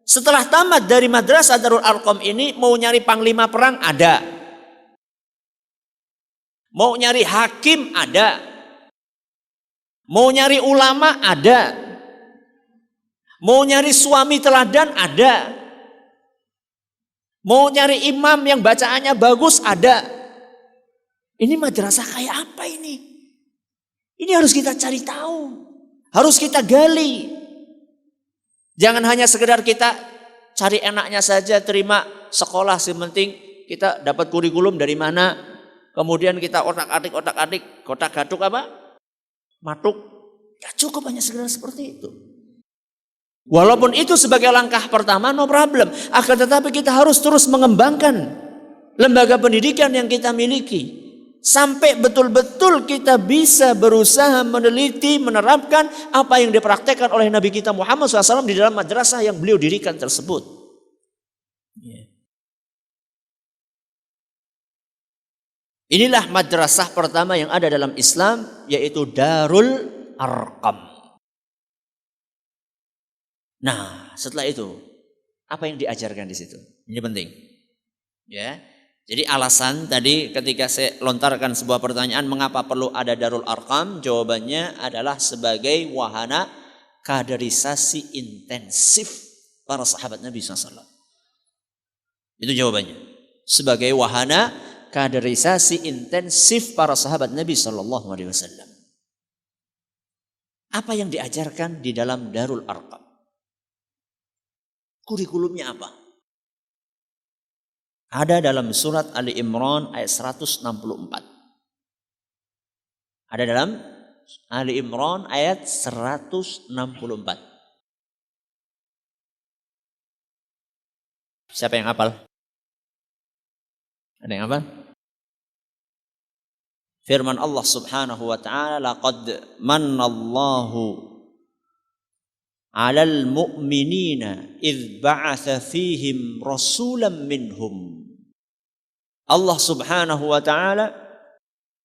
B: Setelah tamat dari madrasah Darul Arqam ini, mau nyari panglima perang ada, mau nyari hakim ada, mau nyari ulama ada, mau nyari suami teladan ada, mau nyari imam yang bacaannya bagus ada. Ini madrasah kayak apa ini? Ini harus kita cari tahu, harus kita gali. Jangan hanya sekedar kita cari enaknya saja, terima sekolah, sementing kita dapat kurikulum dari mana, kemudian kita otak-atik, kotak-gaduk apa? Matuk. Gak cukup hanya sekedar seperti itu. Walaupun itu sebagai langkah pertama, no problem. Akan tetapi kita harus terus mengembangkan lembaga pendidikan yang kita miliki. Sampai betul-betul kita bisa berusaha meneliti, menerapkan apa yang dipraktekkan oleh Nabi kita Muhammad SAW di dalam madrasah yang beliau dirikan tersebut. Inilah madrasah pertama yang ada dalam Islam, yaitu Darul Arqam. Nah, setelah itu apa yang diajarkan di situ? Ini penting. Ya. Jadi alasan tadi ketika saya lontarkan sebuah pertanyaan mengapa perlu ada Darul Arqam, jawabannya adalah sebagai wahana kaderisasi intensif para sahabat Nabi SAW. Itu jawabannya. Sebagai wahana kaderisasi intensif para sahabat Nabi SAW. Apa yang diajarkan di dalam Darul Arqam? Kurikulumnya apa? Ada dalam surat Ali Imran ayat 164. Ada dalam Ali Imran ayat 164. Siapa yang hafal? Ada yang hafal? Firman Allah Subhanahu wa taala, laqad mannallahu 'alal mu'minina idz ba'atsa fihim rasulan minhum. Allah Subhanahu wa taala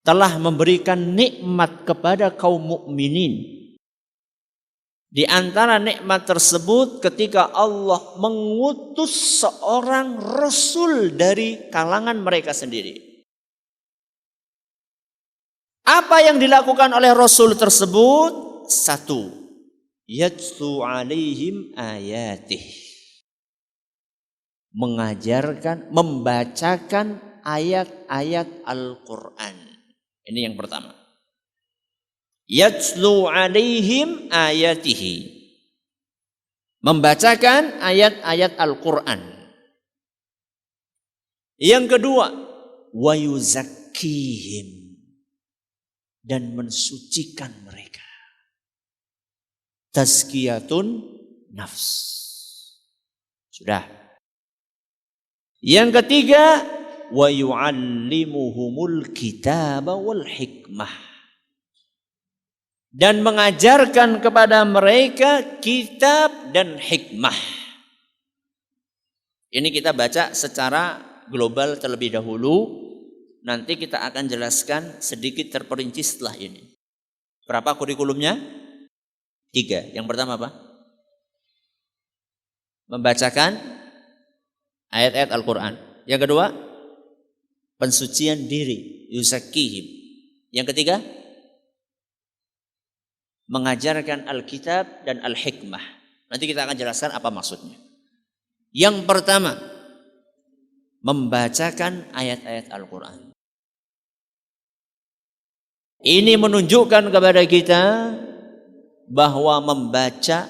B: telah memberikan nikmat kepada kaum mukminin. Di antara nikmat tersebut ketika Allah mengutus seorang rasul dari kalangan mereka sendiri. Apa yang dilakukan oleh Rasul tersebut? Satu, yatlu alaihim ayatih. Mengajarkan, membacakan ayat-ayat Al-Quran. Ini yang pertama. Yatlu alaihim ayatihi. Membacakan ayat-ayat Al-Quran. Yang kedua, wa yuzakkihim. Dan mensucikan mereka. Tazkiyatun nafs. Sudah. Yang ketiga, wa yu'allimuhumul kitaba wal hikmah. Dan mengajarkan kepada mereka kitab dan hikmah. Ini kita baca secara global terlebih dahulu. Nanti kita akan jelaskan sedikit terperinci setelah ini. Berapa kurikulumnya? 3. Yang pertama apa? Membacakan ayat-ayat Al-Quran. Yang kedua, pensucian diri, yuzakkihim. Yang ketiga, mengajarkan Alkitab dan Al-Hikmah. Nanti kita akan jelaskan apa maksudnya. Yang pertama, membacakan ayat-ayat Al-Quran. Ini menunjukkan kepada kita bahwa membaca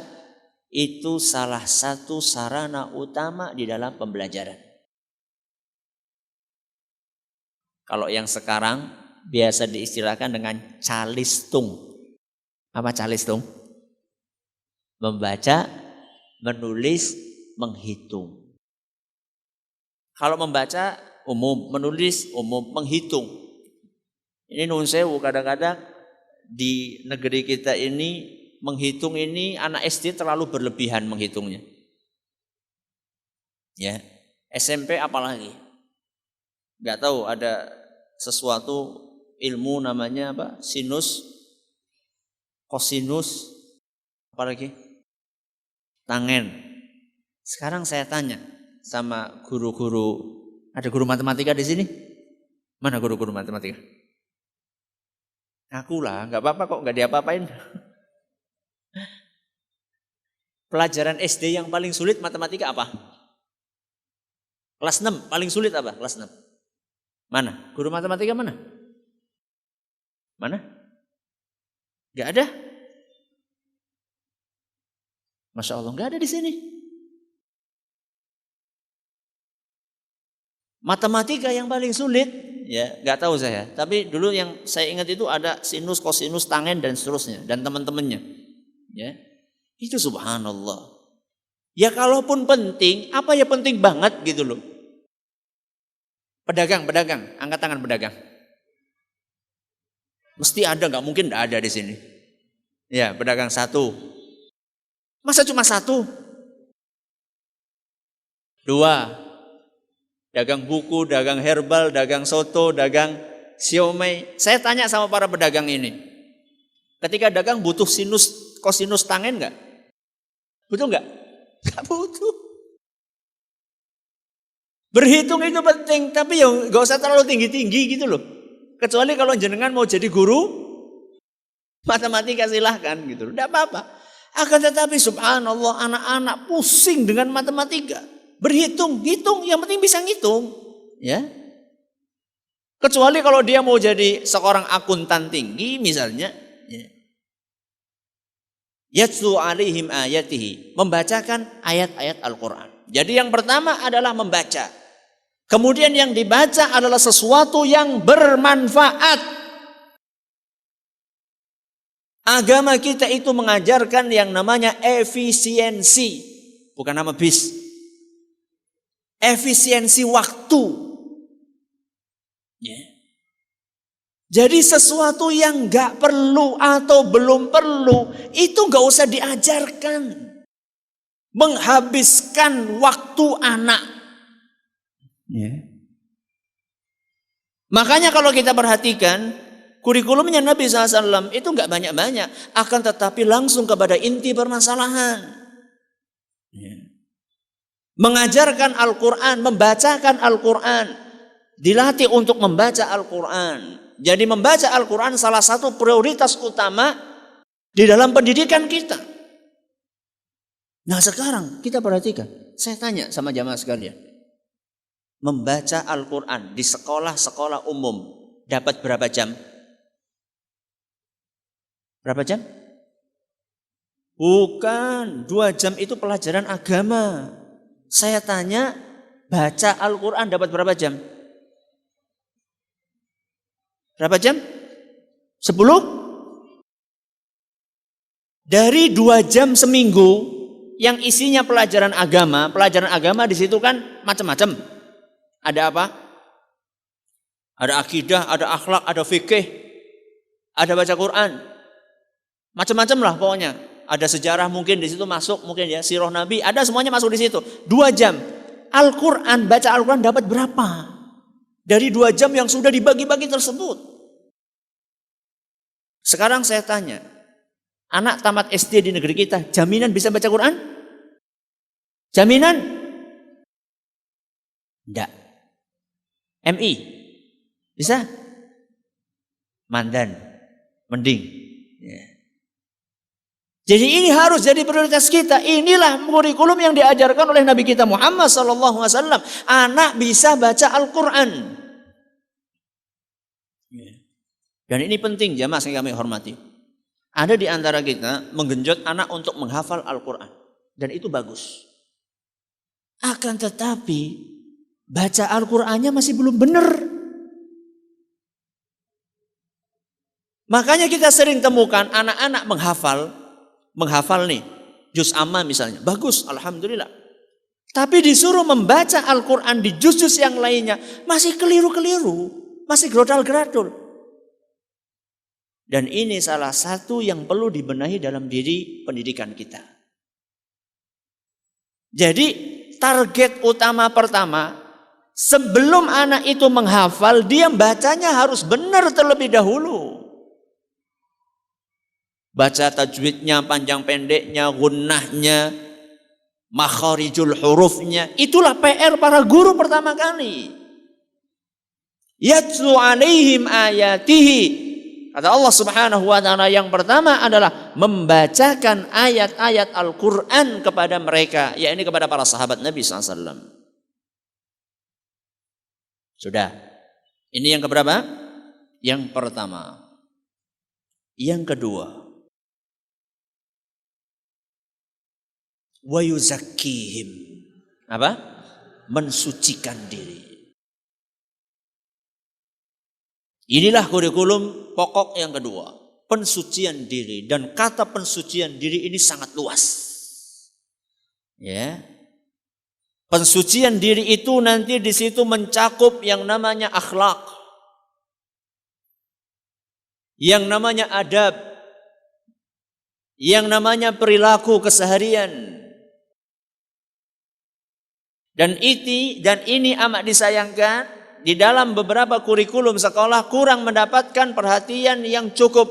B: itu salah satu sarana utama di dalam pembelajaran. Kalau yang sekarang biasa diistilahkan dengan calistung. Apa calistung? Membaca, menulis, menghitung. Kalau membaca umum, menulis umum, menghitung. Ini nun sewu, kadang-kadang di negeri kita ini menghitung ini anak SD terlalu berlebihan menghitungnya. Ya, SMP apalagi. Enggak tahu ada sesuatu ilmu namanya apa? Sinus, kosinus, apalagi? Tangen. Sekarang saya tanya sama guru-guru, ada guru matematika di sini? Mana guru-guru matematika? Aku lah, nggak apa-apa kok, nggak diapa-apain. Pelajaran SD yang paling sulit matematika apa? Kelas 6, paling sulit apa? Kelas 6. Mana? Guru matematika mana? Mana? Nggak ada. Masya Allah, nggak ada di sini. Matematika yang paling sulit, ya nggak tahu saya. Tapi dulu yang saya ingat itu ada sinus, kosinus, tangen dan seterusnya dan teman-temannya. Ya, itu subhanallah. Ya kalaupun penting, apa ya penting banget gitu loh. Pedagang, angkat tangan pedagang. Mesti ada, nggak mungkin nggak ada di sini. Ya, pedagang satu. Masa cuma satu? 2. Dagang buku, dagang herbal, dagang soto, dagang siomay. Saya tanya sama para pedagang ini. Ketika dagang butuh sinus, kosinus tangen enggak? Butuh enggak? Enggak butuh. Berhitung itu penting, tapi ya enggak usah terlalu tinggi-tinggi gitu loh. Kecuali kalau jenengan mau jadi guru matematika silahkan gitu loh. Enggak apa-apa. Akan tetapi subhanallah anak-anak pusing dengan matematika. Berhitung, hitung, yang penting bisa ngitung, ya. Kecuali kalau dia mau jadi seorang akuntan tinggi misalnya, ya. Yatlu alaihim ayatihi, membacakan ayat-ayat Al-Quran. Jadi yang pertama adalah membaca. Kemudian yang dibaca adalah sesuatu yang bermanfaat. Agama kita itu mengajarkan yang namanya efisiensi, bukan nama bis. Efisiensi waktu. Ya. Jadi sesuatu yang gak perlu atau belum perlu itu gak usah diajarkan. Menghabiskan waktu anak. Ya. Makanya kalau kita perhatikan kurikulumnya Nabi SAW itu gak banyak-banyak, akan tetapi langsung kepada inti permasalahan. Ya. Mengajarkan Al-Quran, membacakan Al-Quran. Dilatih untuk membaca Al-Quran. Jadi membaca Al-Quran salah satu prioritas utama di dalam pendidikan kita. Nah sekarang kita perhatikan, saya tanya sama jamaah sekalian, membaca Al-Quran di sekolah-sekolah umum dapat berapa jam? Berapa jam? Bukan, 2 jam itu pelajaran agama. Saya tanya, baca Al-Quran dapat berapa jam? Berapa jam? 10? Dari 2 jam seminggu yang isinya pelajaran agama di situ kan macam-macam. Ada apa? Ada akidah, ada akhlak, ada fikih, ada baca Quran. Macam-macam lah pokoknya. Ada sejarah mungkin di situ masuk, mungkin ya sirah Nabi, ada semuanya masuk di situ. 2 jam. Al-Quran, baca Al-Quran dapat berapa? Dari 2 jam yang sudah dibagi-bagi tersebut. Sekarang saya tanya, anak tamat SD di negeri kita, jaminan bisa baca Quran? Jaminan? Enggak. MI? Bisa? Mandan? Mending? Ya. Jadi ini harus jadi prioritas kita. Inilah kurikulum yang diajarkan oleh Nabi kita Muhammad SAW. Anak bisa baca Al-Quran. Dan ini penting jamaah yang kami hormati. Ada di antara kita menggenjot anak untuk menghafal Al-Quran. Dan itu bagus. Akan tetapi baca Al-Qurannya masih belum benar. Makanya kita sering temukan anak-anak menghafal nih, juz amma misalnya, bagus, alhamdulillah. Tapi disuruh membaca Al-Quran di juz-juz yang lainnya, masih keliru-keliru, masih gerodal-geradul. Dan ini salah satu yang perlu dibenahi dalam diri pendidikan kita. Jadi target utama pertama, sebelum anak itu menghafal, dia bacanya harus benar terlebih dahulu. Baca tajwidnya, panjang pendeknya, gunnahnya, makharijul hurufnya. Itulah PR para guru pertama kali. Yatlu alaihim ayatihi. Kata Allah Subhanahu wa ta'ala, yang pertama adalah membacakan ayat-ayat Al-Quran kepada mereka, yakni kepada para sahabat Nabi SAW. Sudah. Ini yang keberapa? Yang pertama. Yang kedua, wa yuzakkihim. Apa? Mensucikan diri. Inilah kurikulum pokok yang kedua, pensucian diri. Dan kata pensucian diri ini sangat luas. Ya. Pensucian diri itu nanti di situ mencakup yang namanya akhlak, yang namanya adab, yang namanya perilaku keseharian. Dan ini amat disayangkan, di dalam beberapa kurikulum sekolah kurang mendapatkan perhatian yang cukup.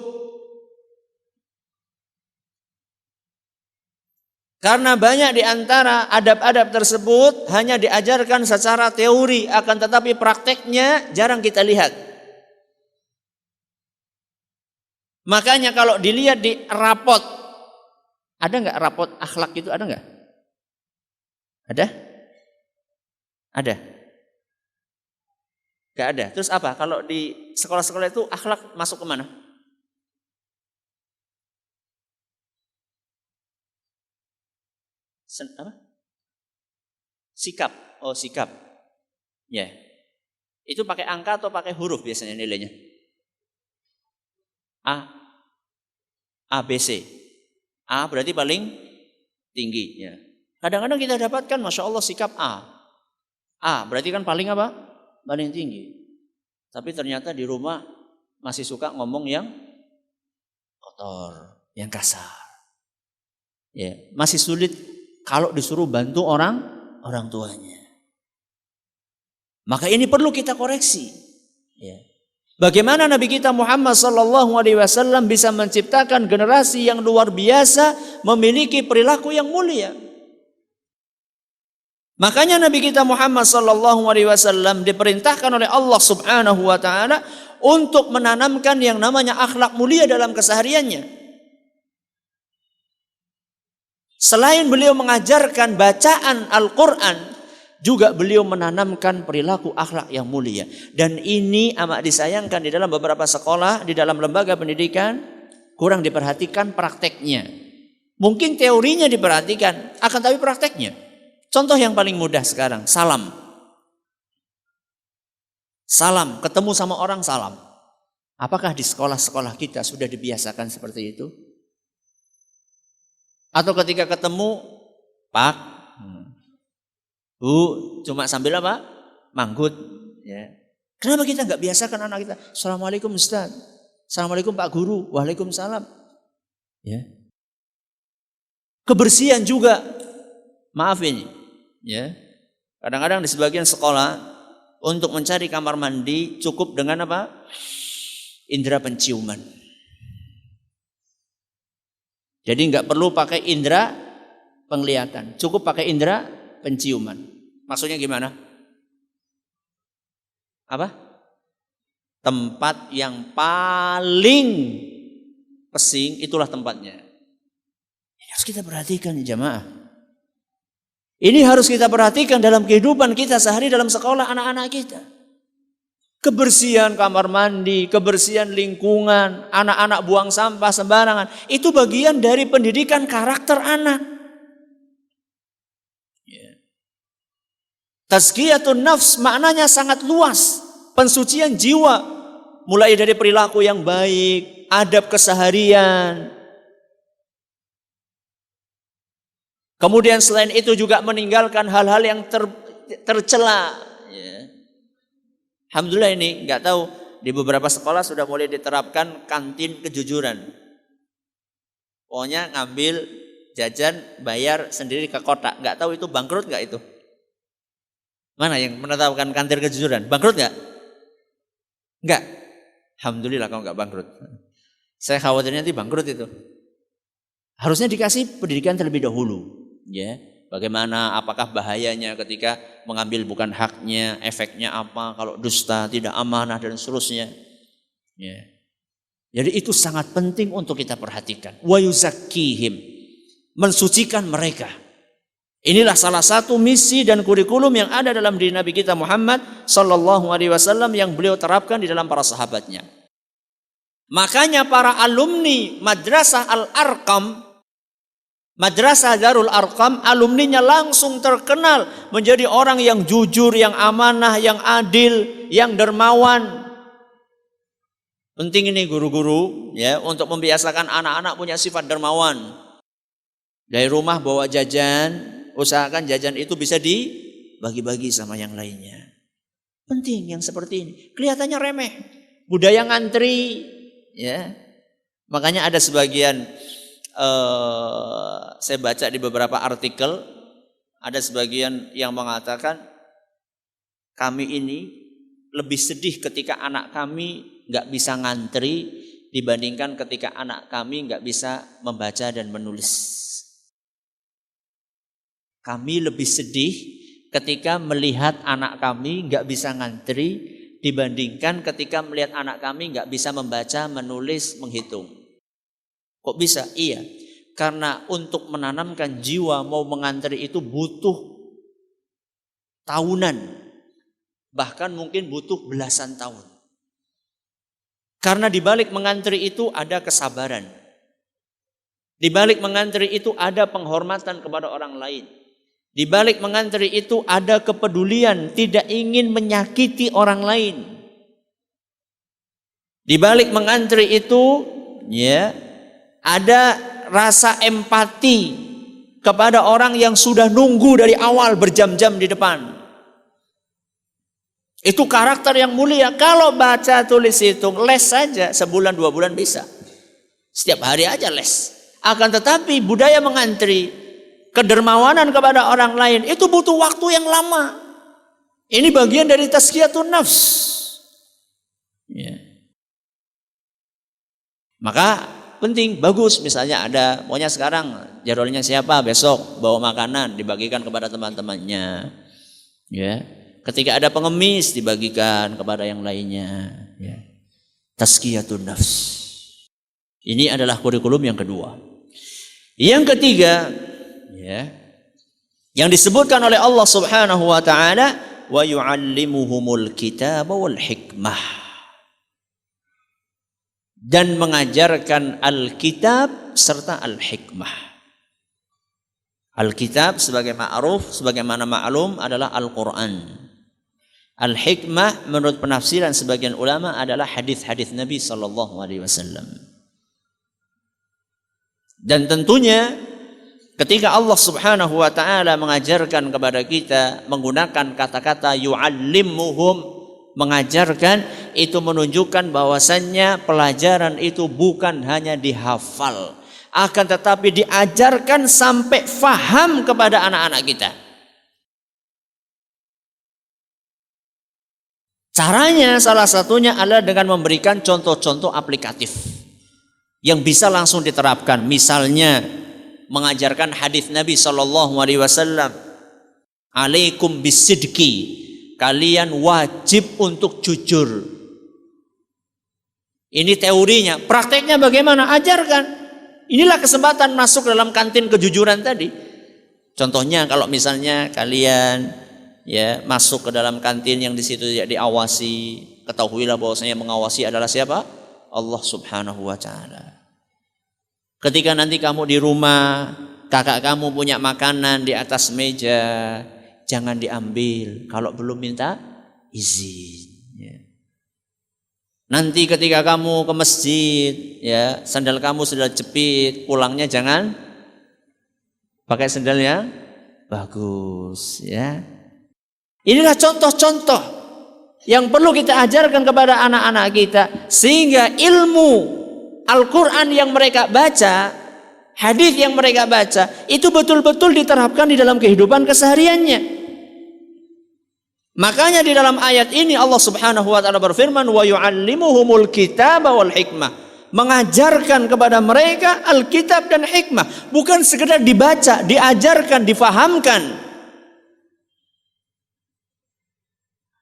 B: Karena banyak di antara adab-adab tersebut hanya diajarkan secara teori, akan tetapi prakteknya jarang kita lihat. Makanya kalau dilihat di rapot, ada nggak rapot akhlak itu, ada nggak? Ada? Ada? Nggak ada. Terus apa? Kalau di sekolah-sekolah itu akhlak masuk kemana? Apa? Sikap. Oh, sikap. Ya. Itu pakai angka atau pakai huruf biasanya nilainya? A, B, C. A berarti paling tinggi. Ya. Kadang-kadang kita dapatkan, Masya Allah, sikap A. A berarti kan paling apa? Paling tinggi. Tapi ternyata di rumah masih suka ngomong yang kotor, yang kasar. Ya, masih sulit kalau disuruh bantu orang tuanya. Maka ini perlu kita koreksi. Ya. Bagaimana Nabi kita Muhammad SAW bisa menciptakan generasi yang luar biasa, memiliki perilaku yang mulia. Makanya Nabi kita Muhammad SAW diperintahkan oleh Allah Subhanahu wa ta'ala untuk menanamkan yang namanya akhlak mulia dalam kesehariannya. Selain beliau mengajarkan bacaan Al-Quran, juga beliau menanamkan perilaku akhlak yang mulia. Dan ini amat disayangkan di dalam beberapa sekolah, di dalam lembaga pendidikan, kurang diperhatikan prakteknya. Mungkin teorinya diperhatikan, akan tapi prakteknya. Contoh yang paling mudah sekarang, salam. Salam, ketemu sama orang salam. Apakah di sekolah-sekolah kita sudah dibiasakan seperti itu? Atau ketika ketemu, Pak, Bu, cuma sambil apa? Manggut. Ya. Kenapa kita nggak biasakan anak kita? Assalamualaikum Ustaz. Assalamualaikum Pak Guru. Waalaikumsalam. Ya. Kebersihan juga. Maaf ini. Ya. Kadang-kadang di sebagian sekolah, untuk mencari kamar mandi cukup dengan apa? Indera penciuman. Jadi nggak perlu pakai indera penglihatan, cukup pakai indera penciuman. Maksudnya gimana? Apa? Tempat yang paling pesing itulah tempatnya. Ini harus kita perhatikan jamaah. Ini harus kita perhatikan dalam kehidupan kita sehari dalam sekolah anak-anak kita. Kebersihan kamar mandi, kebersihan lingkungan, anak-anak buang sampah sembarangan. Itu bagian dari pendidikan karakter anak. Tazkiyatun nafs maknanya sangat luas. Pensucian jiwa. Mulai dari perilaku yang baik, adab keseharian. Kemudian selain itu juga meninggalkan hal-hal yang tercela. Alhamdulillah ini nggak tahu di beberapa sekolah sudah mulai diterapkan kantin kejujuran. Pokoknya ngambil jajan bayar sendiri ke kotak. Nggak tahu itu bangkrut nggak itu? Mana yang menetapkan kantin kejujuran? Bangkrut nggak? Nggak. Alhamdulillah kalau nggak bangkrut. Saya khawatirnya nanti bangkrut itu. Harusnya dikasih pendidikan terlebih dahulu, ya. Bagaimana, apakah bahayanya ketika mengambil bukan haknya, efeknya apa, kalau dusta, tidak amanah dan seterusnya. Ya. Jadi itu sangat penting untuk kita perhatikan. Wa yuzakkihim, mensucikan mereka. Inilah salah satu misi dan kurikulum yang ada dalam diri Nabi kita Muhammad sallallahu alaihi wasallam yang beliau terapkan di dalam para sahabatnya. Makanya para alumni Madrasah Al-Arqam, Madrasah Darul Arqam, alumninya langsung terkenal menjadi orang yang jujur, yang amanah, yang adil, yang dermawan. Penting ini guru-guru ya untuk membiasakan anak-anak punya sifat dermawan. Dari rumah bawa jajan, usahakan jajan itu bisa dibagi-bagi sama yang lainnya. Penting yang seperti ini. Kelihatannya remeh. Budaya ngantri ya. Makanya ada sebagian saya baca di beberapa artikel, ada sebagian yang mengatakan kami ini lebih sedih ketika anak kami nggak bisa ngantri dibandingkan ketika anak kami nggak bisa membaca dan menulis. Kami lebih sedih ketika melihat anak kami nggak bisa ngantri dibandingkan ketika melihat anak kami nggak bisa membaca, menulis, menghitung. Kok bisa? Iya, karena untuk menanamkan jiwa mau mengantri itu butuh tahunan, bahkan mungkin butuh belasan tahun. Karena di balik mengantri itu ada kesabaran, di balik mengantri itu ada penghormatan kepada orang lain, di balik mengantri itu ada kepedulian, tidak ingin menyakiti orang lain. Di balik mengantri itu, ya, ada rasa empati kepada orang yang sudah nunggu dari awal berjam-jam di depan. Itu karakter yang mulia. Kalau baca, tulis, hitung, les saja sebulan 2 bulan bisa. Setiap hari aja les. Akan tetapi budaya mengantri, kedermawanan kepada orang lain itu butuh waktu yang lama. Ini bagian dari tazkiyatun nafs. Ya. Maka penting, bagus misalnya ada, pokoknya sekarang jadwalnya siapa, besok bawa makanan dibagikan kepada teman-temannya. Ya. Ketika ada pengemis dibagikan kepada yang lainnya. Ya. Tazkiyatun nafs. Ini adalah kurikulum yang kedua. Yang ketiga, ya, yang disebutkan oleh Allah Subhanahu wa taala, wa yu'allimuhumul kitaba wal hikmah. Dan mengajarkan Alkitab serta Al-Hikmah. Alkitab sebagaimana maklum adalah Al-Quran. Al-Hikmah menurut penafsiran sebagian ulama adalah hadis-hadis Nabi SAW. Dan tentunya ketika Allah Subhanahu wa taala mengajarkan kepada kita menggunakan kata-kata yu'allimuhum, mengajarkan, itu menunjukkan bahwasannya pelajaran itu bukan hanya dihafal, akan tetapi diajarkan sampai faham kepada anak-anak kita. Caranya salah satunya adalah dengan memberikan contoh-contoh aplikatif yang bisa langsung diterapkan. Misalnya mengajarkan hadis Nabi SAW, alaikum bisidqi, kalian wajib untuk jujur. Ini teorinya, prakteknya bagaimana? Ajarkan. Inilah kesempatan masuk dalam kantin kejujuran tadi. Contohnya kalau misalnya kalian ya masuk ke dalam kantin yang di situ tidak diawasi, ketahuilah bahwasanya mengawasi adalah siapa? Allah Subhanahu wa taala. Ketika nanti kamu di rumah, kakak kamu punya makanan di atas meja, jangan diambil kalau belum minta izin. Nanti ketika kamu ke masjid, ya sandal kamu sudah jepit, pulangnya jangan pakai sandal yang bagus, ya. Inilah contoh-contoh yang perlu kita ajarkan kepada anak-anak kita, sehingga ilmu Al-Quran yang mereka baca, hadis yang mereka baca, itu betul-betul diterapkan di dalam kehidupan kesehariannya. Makanya di dalam ayat ini Allah Subhanahu wa taala berfirman, wa yu'allimuhumul kitaba wal hikmah, mengajarkan kepada mereka Alkitab dan hikmah, bukan sekedar dibaca, diajarkan, difahamkan.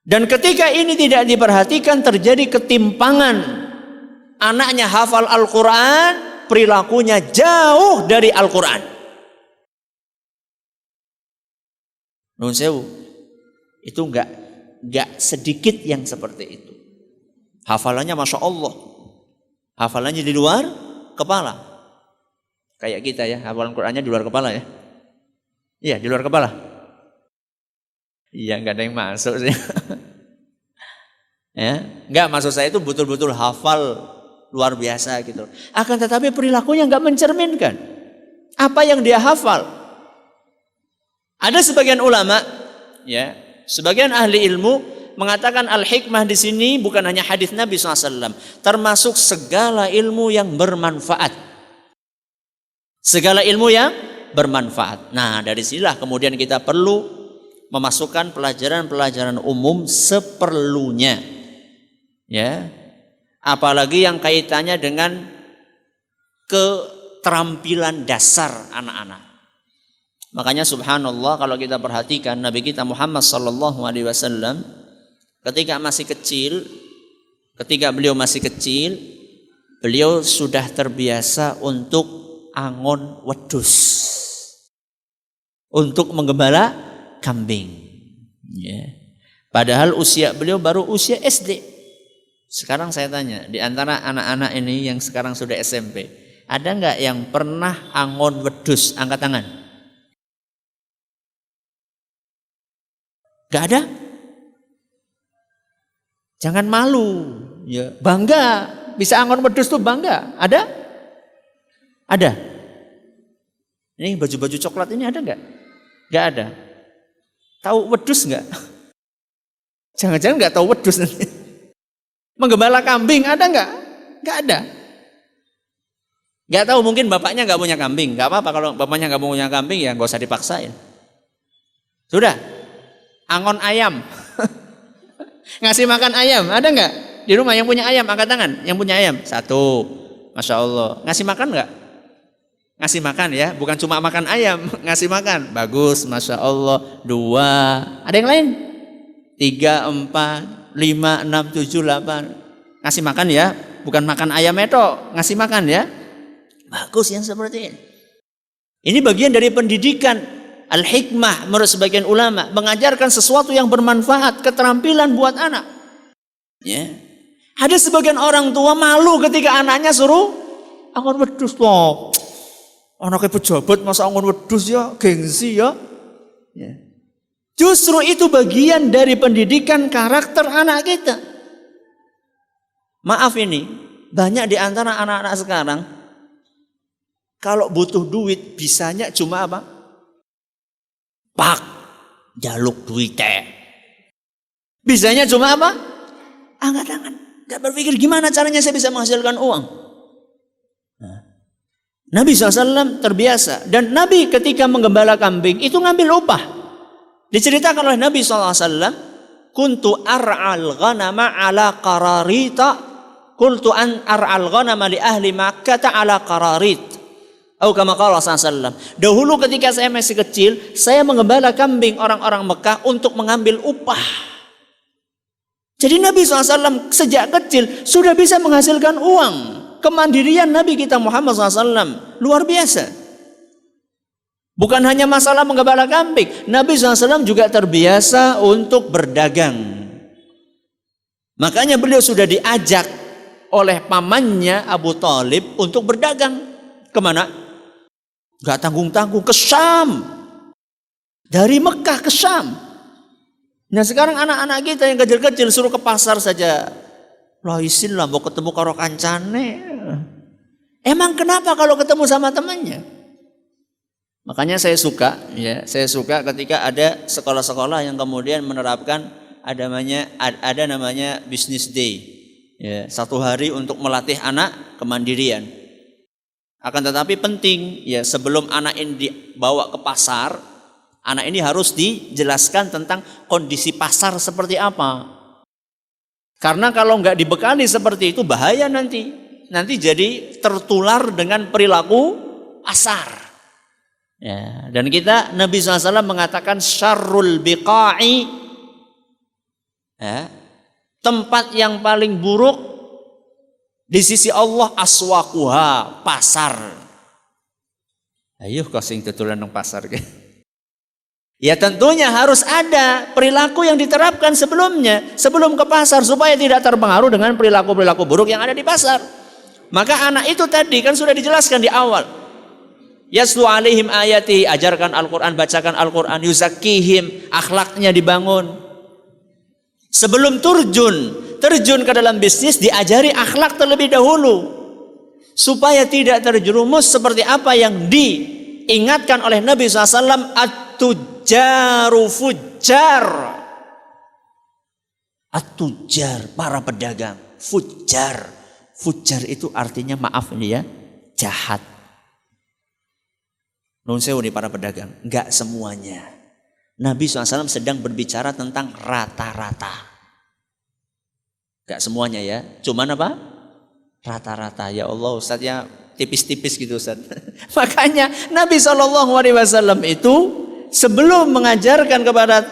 B: Dan ketika ini tidak diperhatikan, terjadi ketimpangan. Anaknya hafal Al-Quran, perilakunya jauh dari Al-Quran. Nun sewu, itu enggak sedikit yang seperti itu. Hafalannya Masya Allah, hafalannya di luar kepala. Kayak kita ya, hafalan Qurannya di luar kepala ya. Iya, di luar kepala. Iya, enggak ada yang masuk sih. Ya, enggak, maksud saya itu betul-betul hafal luar biasa gitu. Akan tetapi perilakunya enggak mencerminkan apa yang dia hafal. Ada sebagian ulama, ya, sebagian ahli ilmu mengatakan al-hikmah di sini bukan hanya hadis Nabi SAW, termasuk segala ilmu yang bermanfaat. Segala ilmu yang bermanfaat. Nah, dari sinilah kemudian kita perlu memasukkan pelajaran-pelajaran umum seperlunya. Ya. Apalagi yang kaitannya dengan keterampilan dasar anak-anak. Makanya subhanallah kalau kita perhatikan Nabi kita Muhammad SAW ketika beliau masih kecil, beliau sudah terbiasa untuk angon wedhus, untuk menggembala kambing. Ya. Padahal usia beliau baru usia SD. Sekarang saya tanya, di antara anak-anak ini yang sekarang sudah SMP, ada nggak yang pernah angon wedhus? Angkat tangan. Gak ada? Jangan malu, ya, bangga bisa angon wedhus tuh bangga. Ada? Ada. Ini baju-baju coklat ini ada nggak? Nggak ada. Tahu wedhus nggak? Jangan-jangan nggak tahu wedhus nanti. Menggembala kambing ada nggak? Nggak ada. Nggak tahu, mungkin bapaknya nggak punya kambing. Nggak apa-apa kalau bapaknya nggak punya kambing, ya nggak usah dipaksain. Sudah. Angon ayam. Ngasih makan ayam, ada nggak? Di rumah yang punya ayam, angkat tangan. Yang punya ayam, 1. Masya Allah. Ngasih makan nggak? Ngasih makan ya, bukan cuma makan ayam, ngasih makan. Bagus, Masya Allah. 2. Ada yang lain? 3, 4, 5, 6, 7, 8. Ngasih makan ya, bukan makan ayam itu, ngasih makan ya. Bagus yang seperti ini. Ini bagian dari pendidikan al-hikmah menurut sebagian ulama, mengajarkan sesuatu yang bermanfaat, keterampilan buat anak. Ya. Ada sebagian orang tua malu ketika anaknya suruh angon wedhus toh. Anaknya pejabat masa angon wedhus ya, gengsi ya. Ya. Justru itu bagian dari pendidikan karakter anak kita. Maaf ini, banyak di antara anak-anak sekarang kalau butuh duit bisanya cuma apa? Pak, jaluk duit teh. Bisanya cuma apa? Angkat tangan. Gak berpikir gimana caranya saya bisa menghasilkan uang. Nah, Nabi SAW terbiasa. Dan Nabi ketika menggembala kambing itu ngambil upah. Diceritakan oleh Nabi SAW, kuntu ar'al ghanama ala qararita, kuntu an ar'al ghanama li ahli Makkah ala qararit. Atau kama qala sallallahu. Dahulu ketika saya masih kecil, saya menggembala kambing orang-orang Mekah untuk mengambil upah. Jadi Nabi SAW sejak kecil sudah bisa menghasilkan uang. Kemandirian Nabi kita Muhammad SAW luar biasa. Bukan hanya masalah menggembala kambing, Nabi SAW juga terbiasa untuk berdagang. Makanya beliau sudah diajak oleh pamannya Abu Thalib untuk berdagang. Kemana? Gak tanggung-tanggung, ke Syam. Dari Mekah ke Syam. Nah sekarang anak-anak kita yang kecil-kecil suruh ke pasar saja. Lah isin lah mau ketemu karo kancane. Emang kenapa kalau ketemu sama temannya? Makanya saya suka ketika ada sekolah-sekolah yang kemudian menerapkan ada namanya business day. Ya, 1 hari untuk melatih anak kemandirian. Akan tetapi penting ya sebelum anak ini dibawa ke pasar, anak ini harus dijelaskan tentang kondisi pasar seperti apa. Karena kalau nggak dibekali seperti itu bahaya nanti jadi tertular dengan perilaku pasar. Ya, dan kita Nabi SAW mengatakan syarrul biqa'i, ya, tempat yang paling buruk di sisi Allah aswaquha, pasar. Ayo kau sing tutulan nang pasar. Ya tentunya harus ada perilaku yang diterapkan sebelumnya, sebelum ke pasar supaya tidak terpengaruh dengan perilaku-perilaku buruk yang ada di pasar. Maka anak itu tadi kan sudah dijelaskan di awal. Yaslu alaihim ayati, ajarkan Al-Quran, bacakan Al-Quran, yuzakkihim, akhlaknya dibangun. Sebelum terjun ke dalam bisnis, diajari akhlak terlebih dahulu supaya tidak terjerumus seperti apa yang diingatkan oleh Nabi SAW, at-tujjaru fujjar. At-tujjar, para pedagang, fujjar. Fujjar itu artinya maaf ini ya, jahat. Nun sewu nih para pedagang, enggak semuanya. Nabi SAW sedang berbicara tentang rata-rata. Enggak semuanya ya, cuman apa? Rata-rata. Ya Allah Ustaz ya tipis-tipis gitu Ustaz. Makanya Nabi SAW itu sebelum mengajarkan kepada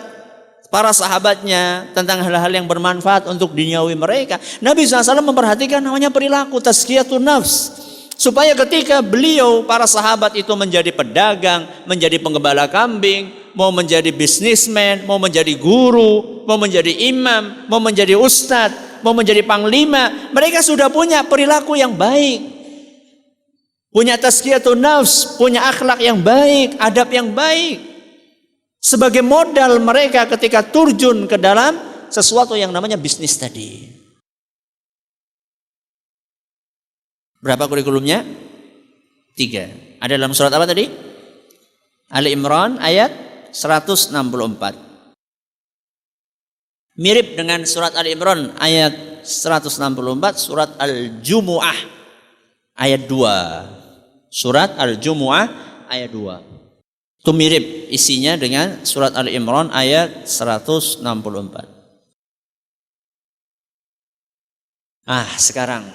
B: para sahabatnya tentang hal-hal yang bermanfaat untuk duniawi mereka, Nabi SAW memperhatikan namanya perilaku, tazkiyatun nafs. Supaya ketika beliau, para sahabat itu menjadi pedagang, menjadi penggembala kambing, mau menjadi bisnismen, mau menjadi guru, mau menjadi imam, mau menjadi ustadz, mau menjadi panglima, mereka sudah punya perilaku yang baik, punya tazkiyatun nafs, punya akhlak yang baik, adab yang baik, sebagai modal mereka ketika terjun ke dalam sesuatu yang namanya bisnis tadi. Berapa kurikulumnya? 3. Ada dalam surat apa tadi? Ali Imran ayat 164. Mirip dengan surat Ali Imran ayat 164, surat Al-Jumu'ah ayat 2. Surat Al-Jumu'ah ayat 2. Itu mirip isinya dengan surat Ali Imran ayat 164. Sekarang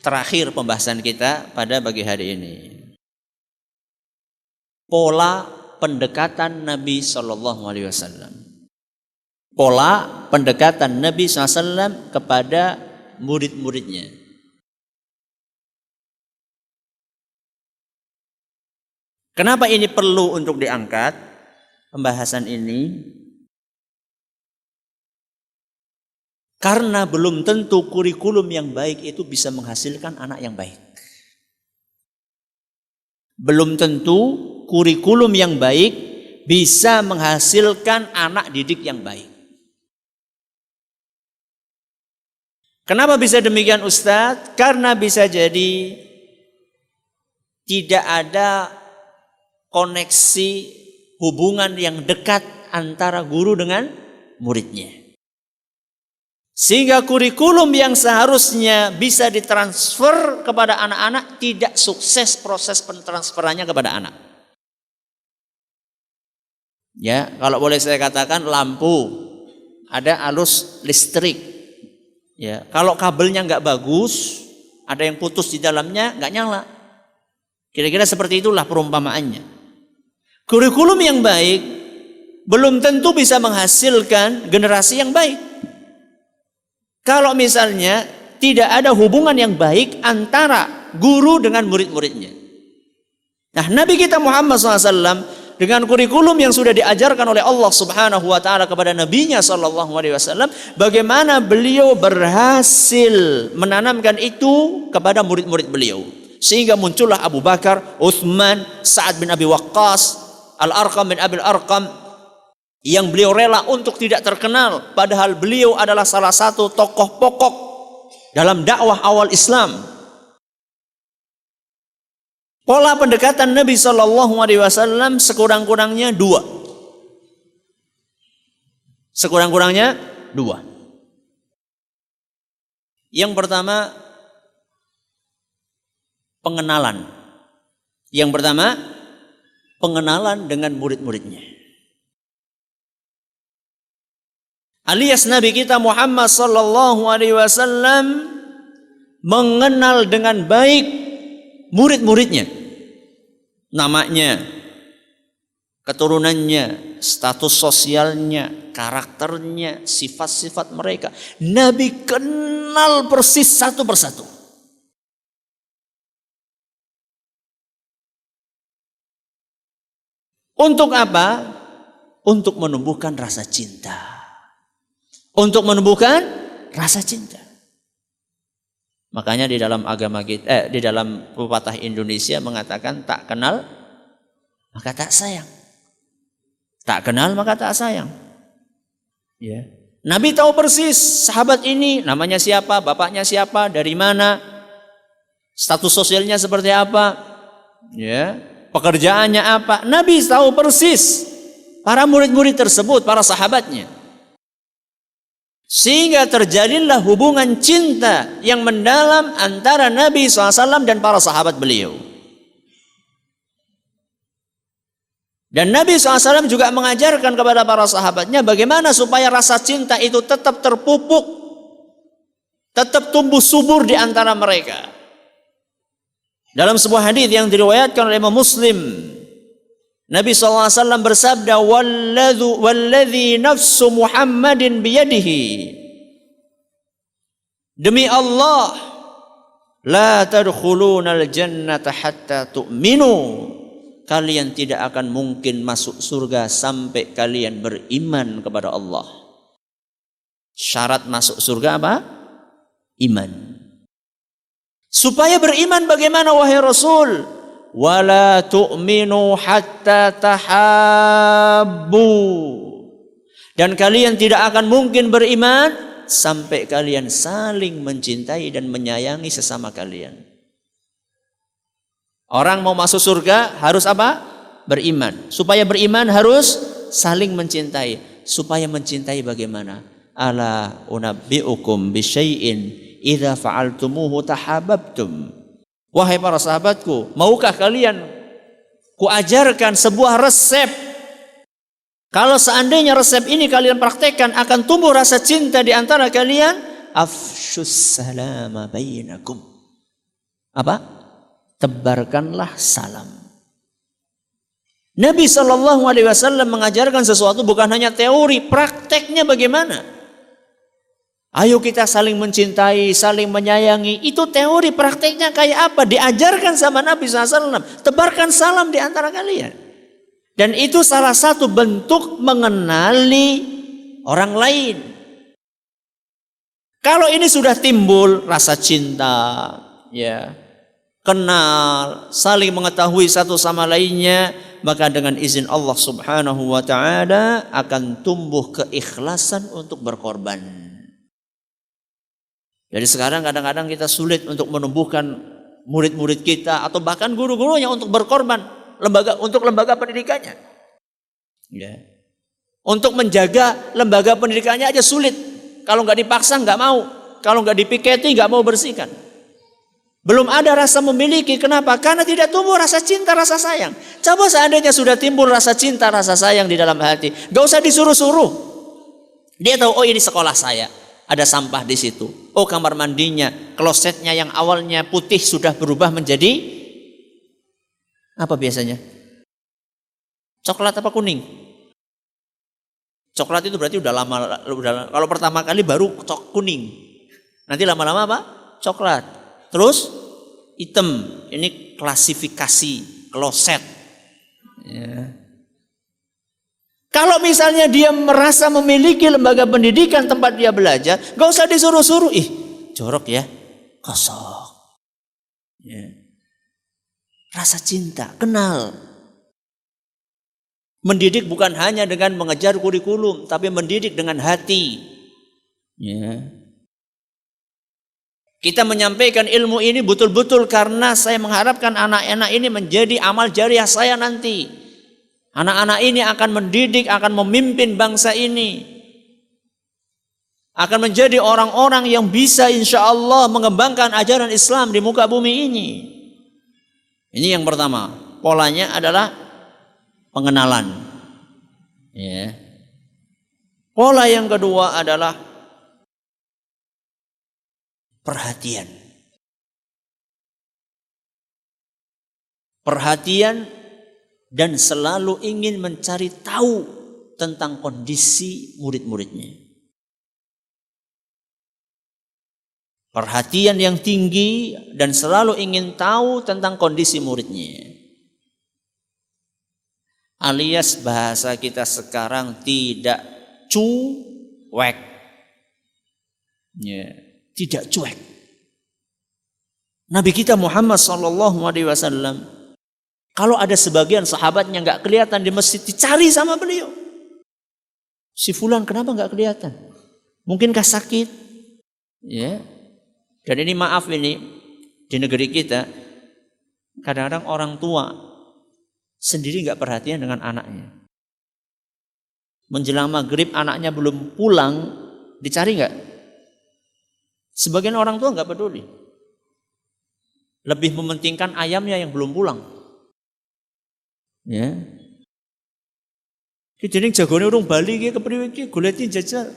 B: terakhir pembahasan kita pada pagi hari ini. Pola pendekatan Nabi SAW. pola pendekatan Nabi SAW kepada murid-muridnya. Kenapa ini perlu untuk diangkat pembahasan ini? Karena belum tentu kurikulum yang baik itu bisa menghasilkan anak yang baik. Belum tentu kurikulum yang baik bisa menghasilkan anak didik yang baik. Kenapa bisa demikian Ustadz? Karena bisa jadi tidak ada koneksi hubungan yang dekat antara guru dengan muridnya. Sehingga kurikulum yang seharusnya bisa ditransfer kepada anak-anak tidak sukses proses pentransferannya kepada anak. Ya, kalau boleh saya katakan lampu, ada arus listrik. Ya, kalau kabelnya nggak bagus, ada yang putus di dalamnya nggak nyala. Kira-kira seperti itulah perumpamaannya. Kurikulum yang baik belum tentu bisa menghasilkan generasi yang baik. Kalau misalnya tidak ada hubungan yang baik antara guru dengan murid-muridnya. Nah, Nabi kita Muhammad SAW dengan kurikulum yang sudah diajarkan oleh Allah Subhanahu wa taala kepada nabinya sallallahu alaihi wasallam, bagaimana beliau berhasil menanamkan itu kepada murid-murid beliau. Sehingga muncullah Abu Bakar, Utsman, Sa'ad bin Abi Waqqas, Al-Arqam bin Abil Arqam, yang beliau rela untuk tidak terkenal, padahal beliau adalah salah satu tokoh pokok dalam dakwah awal Islam. Pola pendekatan Nabi Shallallahu Alaihi Wasallam sekurang-kurangnya dua. Sekurang-kurangnya dua. Yang pertama, pengenalan. Yang pertama, pengenalan dengan murid-muridnya. Alias Nabi kita Muhammad sallallahu alaihi wasallam mengenal dengan baik murid-muridnya. Namanya, keturunannya, status sosialnya, karakternya, sifat-sifat mereka. Nabi kenal persis satu persatu. Untuk apa? Untuk menumbuhkan rasa cinta. Untuk menumbuhkan rasa cinta. Makanya di dalam agama kita, di dalam pepatah Indonesia mengatakan tak kenal maka tak sayang. Tak kenal maka tak sayang. Ya. Nabi tahu persis sahabat ini namanya siapa, bapaknya siapa, dari mana, status sosialnya seperti apa, ya, pekerjaannya apa. Nabi tahu persis para murid-murid tersebut, para sahabatnya. Sehingga terjadilah hubungan cinta yang mendalam antara Nabi SAW dan para sahabat beliau. Dan Nabi SAW juga mengajarkan kepada para sahabatnya bagaimana supaya rasa cinta itu tetap terpupuk, tetap tumbuh subur di antara mereka. Dalam sebuah hadis yang diriwayatkan oleh Imam Muslim, Nabi SAW bersabda, "Walladzi nafsu Muhammadin biyadihi." Demi Allah, la tadkhulunal jannata hatta tu'minu. Kalian tidak akan mungkin masuk surga sampai kalian beriman kepada Allah. Syarat masuk surga apa? Iman. Supaya beriman bagaimana wahai Rasul? Wala tu'minu hatta tahabbu. Dan kalian tidak akan mungkin beriman sampai kalian saling mencintai dan menyayangi sesama kalian. Orang mau masuk surga harus apa? Beriman. Supaya beriman harus saling mencintai. Supaya mencintai bagaimana? Ala unabbi'ukum bisyai'in idza fa'altumuhu tahabbtum. Wahai para sahabatku, maukah kalian kuajarkan sebuah resep? Kalau seandainya resep ini kalian praktekkan, akan tumbuh rasa cinta di antara kalian. Afshus salama bainakum. Apa? Tebarkanlah salam. Nabi SAW mengajarkan sesuatu bukan hanya teori, prakteknya bagaimana? Ayo kita saling mencintai, saling menyayangi. Itu teori, prakteknya kayak apa? Diajarkan sama Nabi SAW. Tebarkan salam di antara kalian. Dan itu salah satu bentuk mengenali orang lain. Kalau ini sudah timbul rasa cinta, ya, kenal, saling mengetahui satu sama lainnya, maka dengan izin Allah Subhanahu wa taala akan tumbuh keikhlasan untuk berkorban. Jadi sekarang kadang-kadang kita sulit untuk menumbuhkan murid-murid kita atau bahkan guru-gurunya untuk berkorban untuk lembaga pendidikannya. Ya. Untuk menjaga lembaga pendidikannya aja sulit. Kalau nggak dipaksa nggak mau. Kalau nggak dipiketi nggak mau bersihkan. Belum ada rasa memiliki. Kenapa? Karena tidak tumbuh rasa cinta, rasa sayang. Coba seandainya sudah timbul rasa cinta, rasa sayang di dalam hati, nggak usah disuruh-suruh. Dia tahu, oh ini sekolah saya. Ada sampah di situ. Oh kamar mandinya, klosetnya yang awalnya putih sudah berubah menjadi apa biasanya? Coklat apa kuning? Coklat itu berarti udah lama. Kalau pertama kali baru kuning. Nanti lama-lama apa? Coklat. Terus hitam. Ini klasifikasi kloset. Ya. Kalau misalnya dia merasa memiliki lembaga pendidikan tempat dia belajar, gak usah disuruh-suruh. Ih, jorok ya, kosong. Ya. Rasa cinta, kenal. Mendidik bukan hanya dengan mengejar kurikulum, tapi mendidik dengan hati. Ya. Kita menyampaikan ilmu ini betul-betul karena saya mengharapkan anak-anak ini menjadi amal jariah saya nanti. Anak-anak ini akan mendidik, akan memimpin bangsa ini. Akan menjadi orang-orang yang bisa insya Allah mengembangkan ajaran Islam di muka bumi ini. Ini yang pertama. Polanya adalah pengenalan. Ya. Pola yang kedua adalah perhatian. Perhatian dan selalu ingin mencari tahu tentang kondisi murid-muridnya. Perhatian yang tinggi dan selalu ingin tahu tentang kondisi muridnya. Alias bahasa kita sekarang tidak cuek. Ya, tidak cuek. Nabi kita Muhammad SAW, kalau ada sebagian sahabatnya nggak kelihatan di masjid, dicari sama beliau. Si fulan kenapa nggak kelihatan? Mungkinkah sakit? Ya. Dan ini maaf ini di negeri kita kadang-kadang orang tua sendiri nggak perhatian dengan anaknya. Menjelang maghrib anaknya belum pulang, dicari nggak? Sebagian orang tua nggak peduli. Lebih mementingkan ayamnya yang belum pulang. Ya. Jadi jagone urung bali iki kepriwe iki goleki jajal.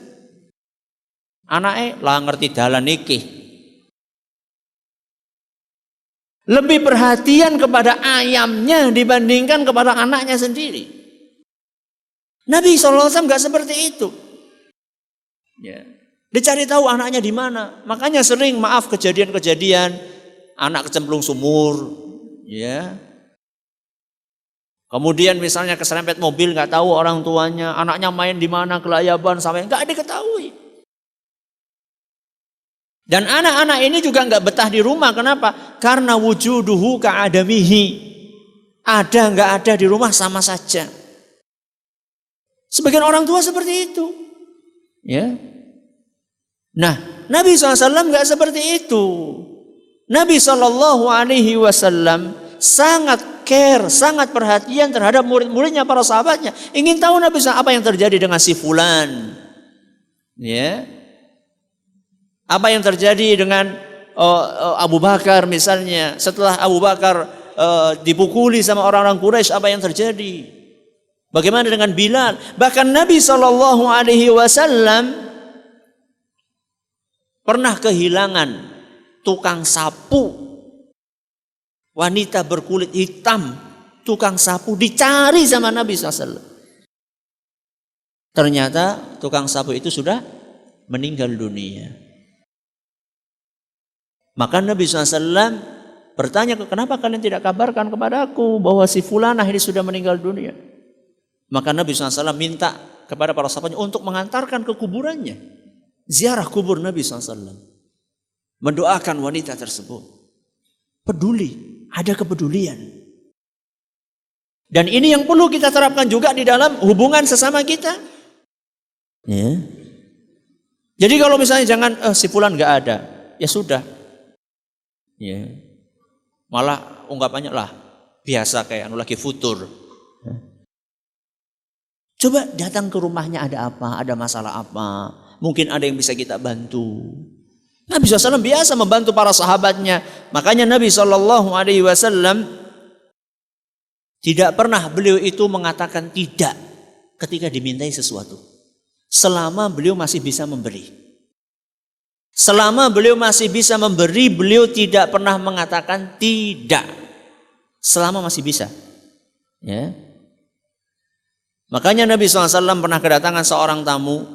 B: Anake lah ngerti dalan iki. Lebih perhatian kepada ayamnya dibandingkan kepada anaknya sendiri. Nabi SAW nggak seperti itu. Ya. Dicari tahu anaknya di mana. Makanya sering maaf kejadian-kejadian anak kecemplung sumur, ya. Kemudian misalnya keserempet mobil nggak tahu orang tuanya, anaknya main di mana kelayaban sampai nggak diketahui. Dan anak-anak ini juga nggak betah di rumah. Kenapa? Karena wujuduhu ka'adamihi. Ada nggak ada di rumah sama saja. Sebagian orang tua seperti itu. Ya. Nah, Nabi SAW nggak seperti itu. Nabi SAW sangat care, sangat perhatian terhadap murid-muridnya, para sahabatnya. Ingin tahu Nabi SAW apa yang terjadi dengan si fulan. Ya. Apa yang terjadi dengan Abu Bakar misalnya. Setelah Abu Bakar dipukuli sama orang-orang Quraisy, apa yang terjadi? Bagaimana dengan Bilal? Bahkan Nabi SAW pernah kehilangan tukang sapu wanita berkulit hitam tukang sapu dicari sama Nabi SAW. Ternyata tukang sapu itu sudah meninggal dunia. Maka Nabi SAW bertanya, kenapa kalian tidak kabarkan kepadaku bahwa si fulanah ini sudah meninggal dunia? Maka Nabi SAW minta kepada para sahabatnya untuk mengantarkan ke kuburannya. Ziarah kubur Nabi SAW. Mendoakan wanita tersebut. Peduli, ada kepedulian. Dan ini yang perlu kita terapkan juga di dalam hubungan sesama kita. Ya. Jadi kalau misalnya jangan si fulan nggak ada, ya sudah. Ya. Malah ungkapannya lah biasa kayak lagi futur. Ya. Coba datang ke rumahnya, ada apa, ada masalah apa, mungkin ada yang bisa kita bantu. Nabi SAW biasa membantu para sahabatnya. Makanya Nabi SAW tidak pernah beliau itu mengatakan tidak ketika dimintai sesuatu. Selama beliau masih bisa memberi. Selama beliau masih bisa memberi, beliau tidak pernah mengatakan tidak. Selama masih bisa. Ya. Makanya Nabi SAW pernah kedatangan seorang tamu,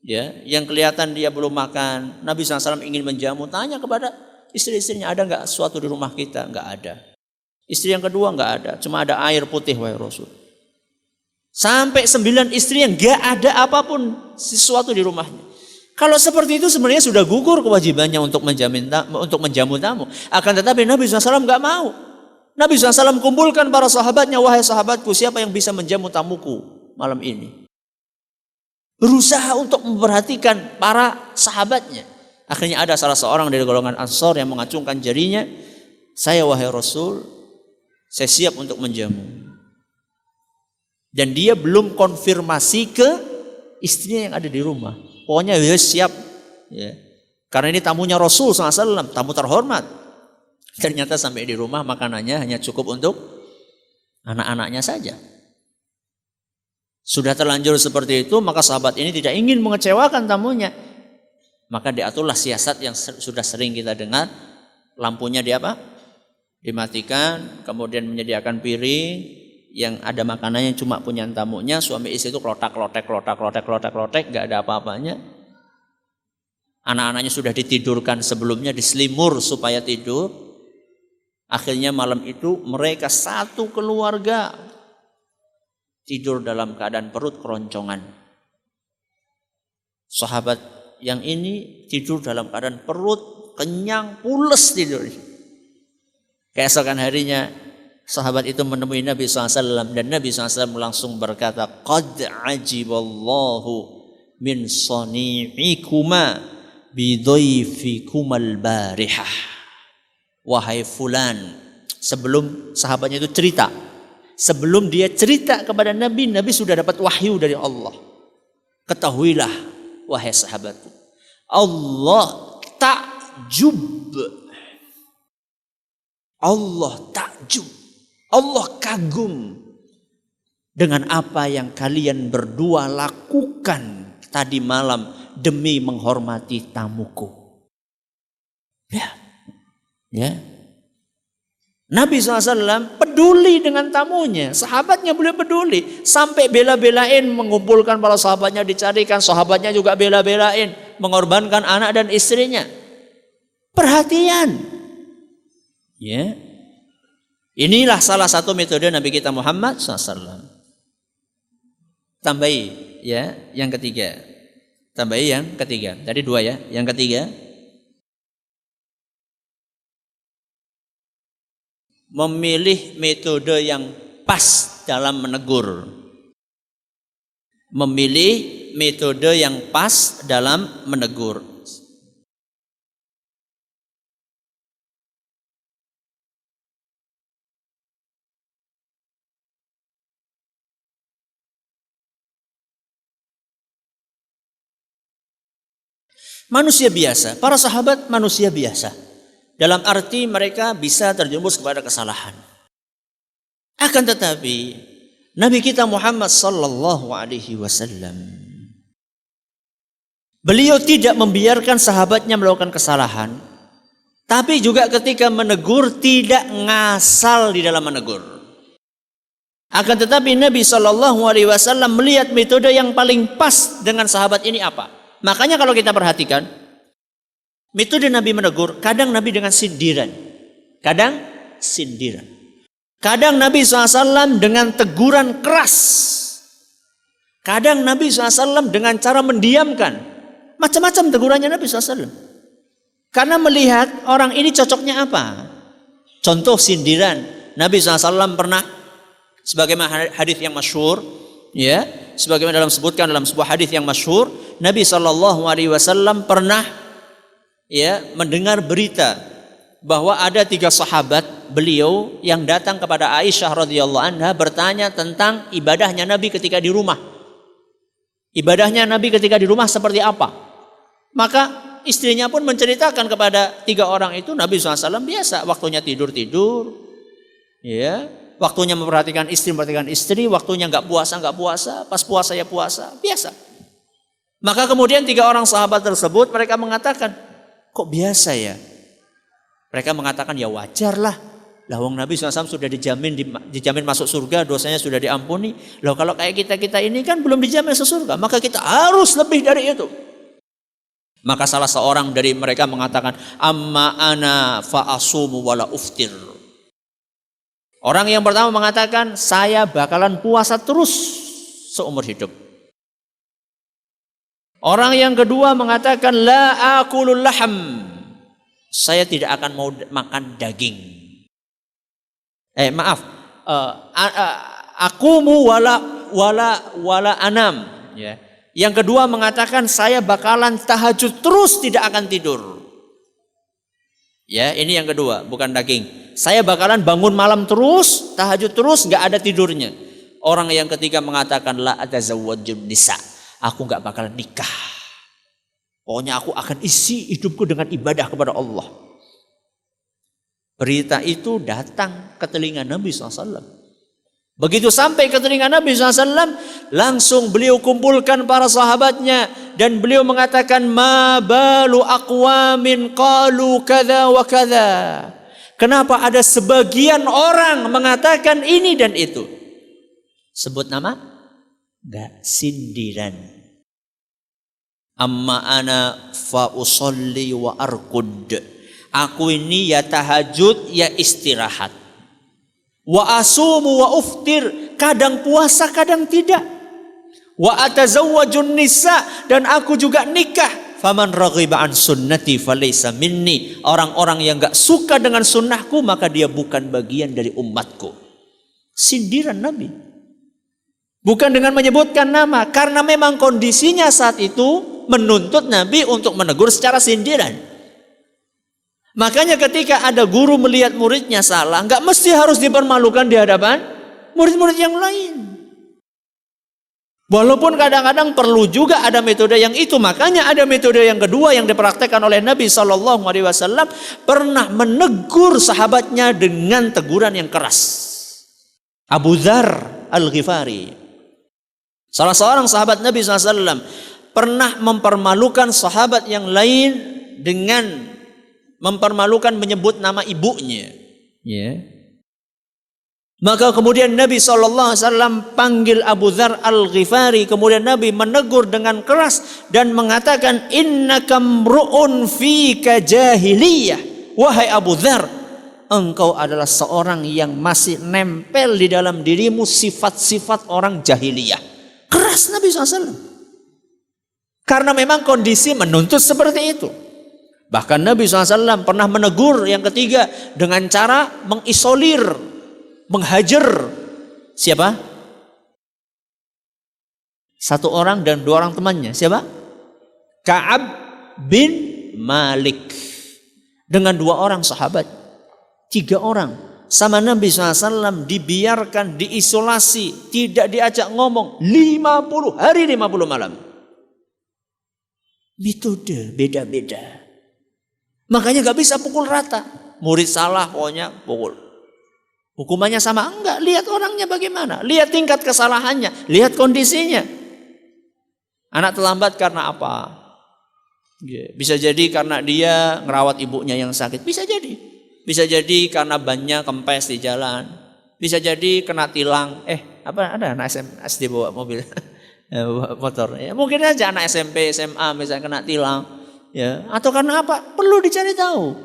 B: ya, yang kelihatan dia belum makan. Nabi SAW ingin menjamu, tanya kepada istri-istrinya, ada nggak sesuatu di rumah kita? Nggak ada. Istri yang kedua nggak ada, cuma ada air putih, wahai Rasul. Sampai 9 istri yang nggak ada apapun sesuatu di rumahnya. Kalau seperti itu sebenarnya sudah gugur kewajibannya untuk menjamu tamu. Akan tetapi Nabi SAW nggak mau. Nabi SAW kumpulkan para sahabatnya, wahai sahabatku, siapa yang bisa menjamu tamuku malam ini? Berusaha untuk memperhatikan para sahabatnya. Akhirnya ada salah seorang dari golongan Ansor yang mengacungkan jarinya, saya wahai Rasul, saya siap untuk menjamu. Dan dia belum konfirmasi ke istrinya yang ada di rumah. Pokoknya dia siap. Ya. Karena ini tamunya Rasul SAW, tamu terhormat. Ternyata sampai di rumah makanannya hanya cukup untuk anak-anaknya saja. Sudah terlanjur seperti itu, maka sahabat ini tidak ingin mengecewakan tamunya. Maka diaturlah siasat yang sudah sering kita dengar. Lampunya dimatikan, kemudian menyediakan piring yang ada makanannya cuma punya tamunya. Suami istri itu klotak-klotek, nggak ada apa-apanya. Anak-anaknya sudah ditidurkan sebelumnya, diselimur supaya tidur. Akhirnya malam itu mereka satu keluarga tidur dalam keadaan perut keroncongan. Sahabat yang ini tidur dalam keadaan perut kenyang, pules tidur. Keesokan harinya sahabat itu menemui Nabi SAW dan Nabi SAW langsung berkata, qad ajiballahu min sani'ikuma bidhayfikumal barihah. Wahai fulan, sebelum sahabatnya itu cerita, sebelum dia cerita kepada Nabi, Nabi sudah dapat wahyu dari Allah. Ketahuilah wahai sahabatku, Allah takjub, Allah kagum dengan apa yang kalian berdua lakukan tadi malam demi menghormati tamuku. Ya. Nabi SAW peduli dengan tamunya. Sahabatnya beliau peduli. Sampai bela-belain mengumpulkan para sahabatnya, dicarikan. Sahabatnya juga bela-belain mengorbankan anak dan istrinya. Perhatian. Ya. Inilah salah satu metode Nabi kita Muhammad SAW. Tambahi ya, yang ketiga. Tambahi yang ketiga. Tadi 2 ya. Yang ketiga, memilih metode yang pas dalam menegur. Memilih metode yang pas dalam menegur. Manusia biasa, para sahabat manusia biasa. Dalam arti mereka bisa terjerumus kepada kesalahan. Akan tetapi Nabi kita Muhammad sallallahu alaihi wasallam, beliau tidak membiarkan sahabatnya melakukan kesalahan, tapi juga ketika menegur tidak ngasal di dalam menegur. Akan tetapi Nabi SAW melihat metode yang paling pas dengan sahabat ini apa. Makanya kalau kita perhatikan, metode Nabi menegur, kadang Nabi dengan sindiran. Kadang sindiran. Kadang Nabi SAW dengan teguran keras. Kadang Nabi SAW dengan cara mendiamkan. Macam-macam tegurannya Nabi SAW. Karena melihat orang ini cocoknya apa. Contoh sindiran. Nabi SAW pernah, sebagaimana hadis yang masyhur, ya, sebagaimana sebutkan dalam sebuah hadis yang masyhur, Nabi SAW pernah, ya, mendengar berita bahwa ada 3 sahabat beliau yang datang kepada Aisyah radhiyallahu anha bertanya tentang ibadahnya Nabi ketika di rumah. Ibadahnya Nabi ketika di rumah seperti apa? Maka istrinya pun menceritakan kepada 3 orang itu, Nabi SAW biasa, waktunya tidur-tidur, ya, waktunya memperhatikan istri, waktunya nggak puasa, pas puasa ya puasa, biasa. Maka kemudian 3 orang sahabat tersebut mereka mengatakan, kok biasa ya? Mereka mengatakan ya wajar lah. Wong Nabi SAW sudah dijamin masuk surga, dosanya sudah diampuni. Loh kalau kayak kita ini kan belum dijamin masuk surga, maka kita harus lebih dari itu. Maka salah seorang dari mereka mengatakan, amma ana fa asumu wala uftir. Orang yang pertama mengatakan, saya bakalan puasa terus seumur hidup. Orang yang kedua mengatakan, la akulul laham. Saya tidak akan mau makan daging. Akumu wala anam. Ya. Yang kedua mengatakan, saya bakalan tahajud terus, tidak akan tidur. Ya, ini yang kedua, bukan daging. Saya bakalan bangun malam terus, tahajud terus, nggak ada tidurnya. Orang yang ketiga mengatakan, la atazawwajun nisa. Aku nggak bakalan nikah. Pokoknya aku akan isi hidupku dengan ibadah kepada Allah. Berita itu datang ke telinga Nabi SAW. Begitu sampai ke telinga Nabi SAW, langsung beliau kumpulkan para sahabatnya dan beliau mengatakan, ma balu aqwamin qalu kadza wa kadza. Kenapa ada sebagian orang mengatakan ini dan itu? Sebut nama? Enggak, sindiran. Amma ana fa usolli wa arqud. Aku ini ya tahajud ya istirahat. Wa asumu wa uftir, kadang puasa kadang tidak. Wa atazawwajun nisa, dan aku juga nikah. Faman raghiba an sunnati falaysa minni. Orang-orang yang enggak suka dengan sunnahku maka dia bukan bagian dari umatku. Sindiran Nabi. Bukan dengan menyebutkan nama, karena memang kondisinya saat itu menuntut Nabi untuk menegur secara sindiran. Makanya ketika ada guru melihat muridnya salah, nggak mesti harus dipermalukan di hadapan murid-murid yang lain. Walaupun kadang-kadang perlu juga ada metode yang itu. Makanya ada metode yang kedua yang dipraktekkan oleh Nabi SAW, pernah menegur sahabatnya dengan teguran yang keras. Abu Dzar Al-Ghifari, salah seorang sahabat Nabi SAW, pernah mempermalukan sahabat yang lain dengan mempermalukan menyebut nama ibunya. Ya. Maka kemudian Nabi SAW panggil Abu Dzar Al-Ghifari. Kemudian Nabi menegur dengan keras dan mengatakan, innaka mru'un fika jahiliyah. Wahai Abu Dzar, engkau adalah seorang yang masih nempel di dalam dirimu sifat-sifat orang jahiliyah. Keras Nabi SAW. Karena memang kondisi menuntut seperti itu. Bahkan Nabi SAW pernah menegur yang ketiga dengan cara mengisolir, menghajar. Siapa? 1 orang dan 2 orang temannya. Siapa? Ka'ab bin Malik. Dengan 2 orang sahabat. 3 orang. Sama Nabi SAW dibiarkan, diisolasi, tidak diajak ngomong. 50 hari 50 malam. Metode beda-beda. Makanya gak bisa pukul rata. Murid salah pokoknya pukul. Hukumannya sama? Enggak. Lihat orangnya bagaimana. Lihat tingkat kesalahannya. Lihat kondisinya. Anak terlambat karena apa? Bisa jadi karena dia ngerawat ibunya yang sakit. Bisa jadi. Bisa jadi karena bannya kempes di jalan. Bisa jadi kena tilang. Ada anak SD bawa mobil, bawa motor. Ya, mungkin aja anak SMP, SMA misalnya kena tilang. Ya, atau karena apa? Perlu dicari tahu.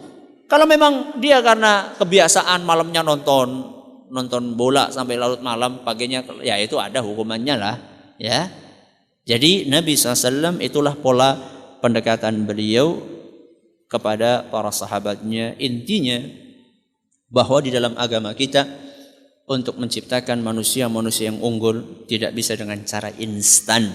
B: Kalau memang dia karena kebiasaan malamnya nonton bola sampai larut malam, paginya ya itu ada hukumannya lah. Ya, jadi Nabi SAW itulah pola pendekatan beliau kepada para sahabatnya. Intinya bahwa di dalam agama kita untuk menciptakan manusia-manusia yang unggul tidak bisa dengan cara instan.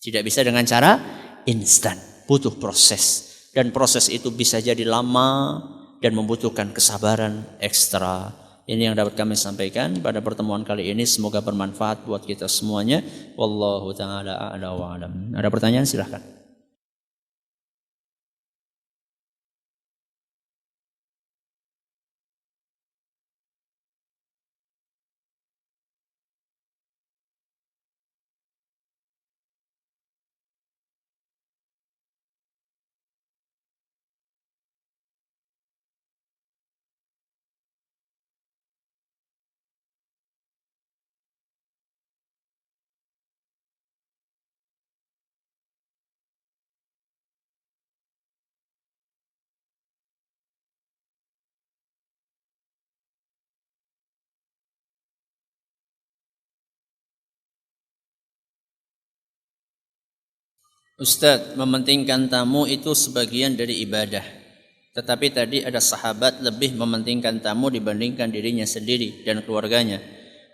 B: Tidak bisa dengan cara instan. Butuh proses. Dan proses itu bisa jadi lama dan membutuhkan kesabaran ekstra. Ini yang dapat kami sampaikan pada pertemuan kali ini. Semoga bermanfaat buat kita semuanya. Wallahu ta'ala a'la wa alam. Ada pertanyaan silahkan. Ustadz, mementingkan tamu itu sebagian dari ibadah. Tetapi tadi ada sahabat lebih mementingkan tamu dibandingkan dirinya sendiri dan keluarganya.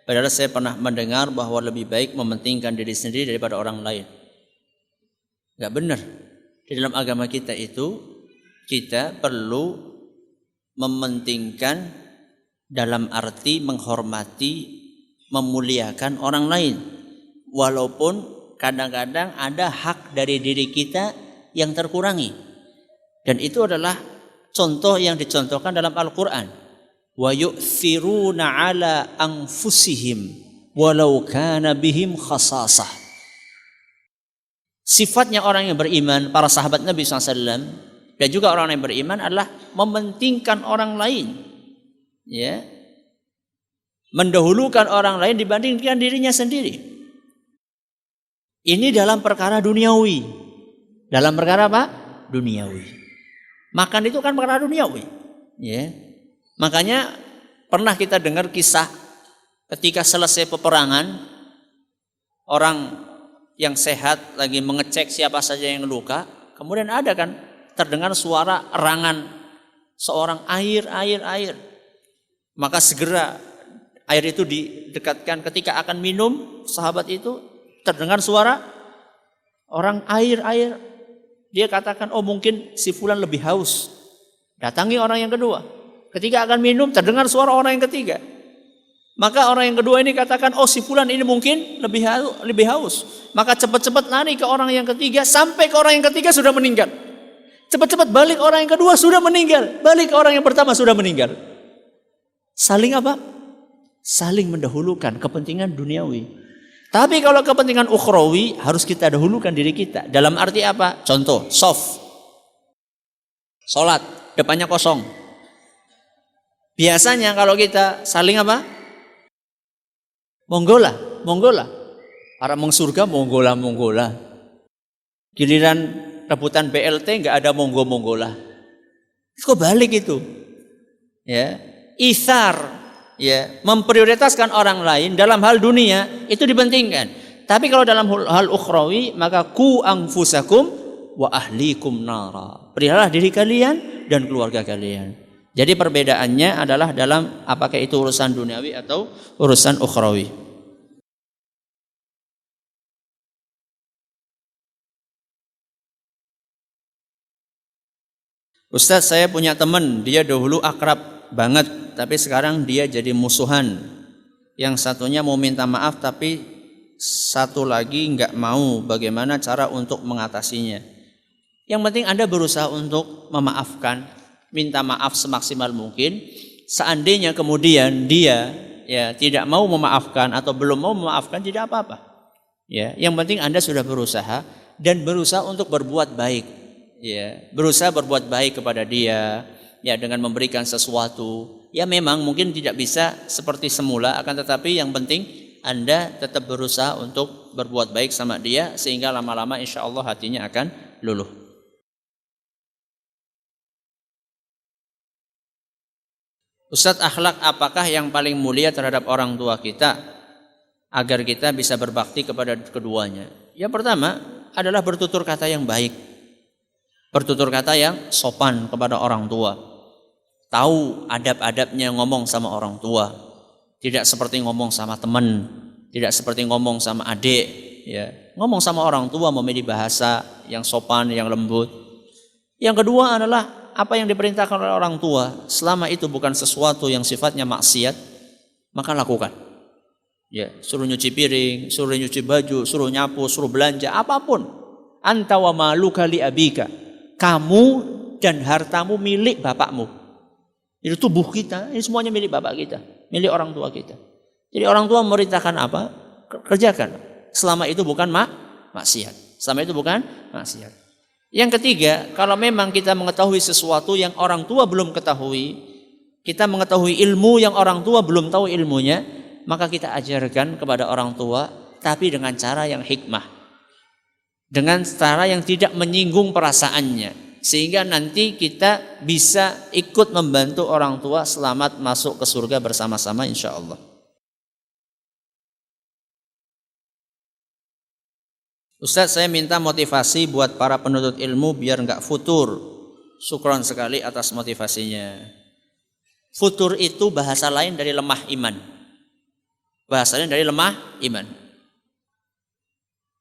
B: Padahal saya pernah mendengar bahwa lebih baik mementingkan diri sendiri daripada orang lain. Gak benar. Di dalam agama kita itu, kita perlu mementingkan dalam arti menghormati, memuliakan orang lain. Walaupun kadang-kadang ada hak dari diri kita yang terkurangi. Dan itu adalah contoh yang dicontohkan dalam Al-Quran. Wa yu'thiruna ala anfusihim walau kana bihim khasasah. Sifatnya orang yang beriman, para sahabat Nabi SAW dan juga orang yang beriman adalah mementingkan orang lain. Ya. Mendahulukan orang lain dibandingkan dirinya sendiri. Ini dalam perkara duniawi. Dalam perkara apa? Duniawi. Makan itu kan perkara duniawi. Ya. Makanya pernah kita dengar kisah ketika selesai peperangan, orang yang sehat lagi mengecek siapa saja yang luka, kemudian ada kan terdengar suara erangan seorang air. Maka segera air itu didekatkan. Ketika akan minum, sahabat itu terdengar suara orang air. Dia katakan, oh mungkin si fulan lebih haus. Datangi orang yang kedua. Ketika akan minum, terdengar suara orang yang ketiga. Maka orang yang kedua ini katakan, oh si fulan ini mungkin lebih haus. Maka cepat-cepat lari ke orang yang ketiga, sampai ke orang yang ketiga sudah meninggal. Cepat-cepat balik orang yang kedua sudah meninggal. Balik ke orang yang pertama sudah meninggal. Saling apa? Saling mendahulukan kepentingan duniawi. Tapi kalau kepentingan ukhrawi harus kita dahulukan diri kita. Dalam arti apa? Contoh, soft. Salat, depannya kosong. Biasanya kalau kita saling apa? Monggola. Para mengsurga monggola. Giliran rebutan BLT nggak ada monggola. Kok balik itu? Ya, ithar. Ya, memprioritaskan orang lain dalam hal dunia itu dipentingkan. Tapi kalau dalam hal ukhrawi maka ku anfusakum wa ahlikum nara. Peliharalah diri kalian dan keluarga kalian. Jadi perbedaannya adalah dalam apakah itu urusan duniawi atau urusan ukhrawi. Ustaz, saya punya teman, dia dahulu akrab banget, tapi sekarang dia jadi musuhan. Yang satunya mau minta maaf, tapi satu lagi nggak mau. Bagaimana cara untuk mengatasinya? Yang penting Anda berusaha untuk memaafkan, minta maaf semaksimal mungkin. Seandainya kemudian dia ya tidak mau memaafkan atau belum mau memaafkan, tidak apa-apa. Ya, yang penting Anda sudah berusaha dan berusaha untuk berbuat baik. Ya, berusaha berbuat baik kepada dia. ya dengan memberikan sesuatu. Ya memang mungkin tidak bisa seperti semula, akan tetapi yang penting Anda tetap berusaha untuk berbuat baik sama dia, sehingga lama-lama insya Allah hatinya akan luluh. Ustadz, akhlak apakah yang paling mulia terhadap orang tua kita agar kita bisa berbakti kepada keduanya? Yang pertama adalah bertutur kata yang baik, bertutur kata yang sopan kepada orang tua, tahu adab-adabnya ngomong sama orang tua, tidak seperti ngomong sama teman, tidak seperti ngomong sama adik, ya. Ngomong sama orang tua memilih bahasa yang sopan, yang lembut. Yang kedua adalah apa yang diperintahkan oleh orang tua, selama itu bukan sesuatu yang sifatnya maksiat, maka lakukan. Ya, suruh nyuci piring, suruh nyuci baju, suruh nyapu, suruh belanja, apapun. Anta wa maluka li abika. Kamu dan hartamu milik bapakmu. Itu tubuh kita, ini semuanya milik bapak kita, milik orang tua kita. Jadi orang tua memerintahkan apa? Kerjakan. Selama itu bukan maksiat. Selama itu bukan maksiat. Yang ketiga, kalau memang kita mengetahui sesuatu yang orang tua belum ketahui, kita mengetahui ilmu yang orang tua belum tahu ilmunya, maka kita ajarkan kepada orang tua, tapi dengan cara yang hikmah, dengan cara yang tidak menyinggung perasaannya, sehingga nanti kita bisa ikut membantu orang tua selamat masuk ke surga bersama-sama insya Allah. Ustadz, saya minta motivasi buat para penuntut ilmu biar nggak futur. Syukron sekali atas motivasinya. Futur itu bahasa lain dari lemah iman. Bahasanya dari lemah iman.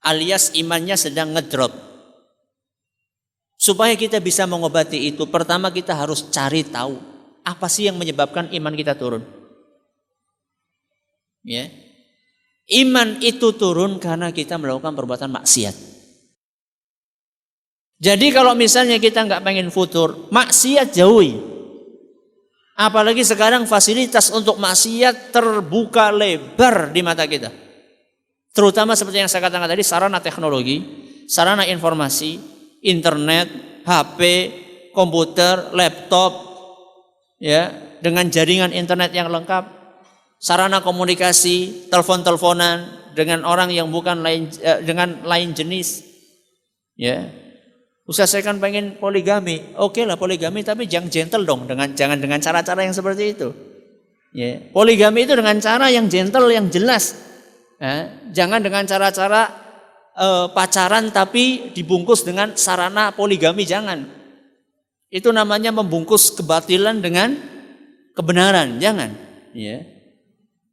B: Alias imannya sedang ngedrop. Supaya kita bisa mengobati itu, pertama kita harus cari tahu apa sih yang menyebabkan iman kita turun. Ya. Iman itu turun karena kita melakukan perbuatan maksiat. Jadi kalau misalnya kita nggak pengen futur, maksiat jauhi. Apalagi sekarang fasilitas untuk maksiat terbuka lebar di mata kita. Terutama seperti yang saya katakan tadi, sarana teknologi, sarana informasi, internet, HP, komputer, laptop, ya, dengan jaringan internet yang lengkap. Sarana komunikasi, telepon-teleponan dengan orang yang bukan dengan lain jenis. Ya. Ustaz, saya kan pengen poligami. Oke lah poligami, tapi jangan gentle dong, jangan dengan cara-cara yang seperti itu. Ya. Poligami itu dengan cara yang gentle, yang jelas. Jangan dengan cara-cara pacaran tapi dibungkus dengan sarana poligami, jangan. Itu namanya membungkus kebatilan dengan kebenaran, jangan. Ya.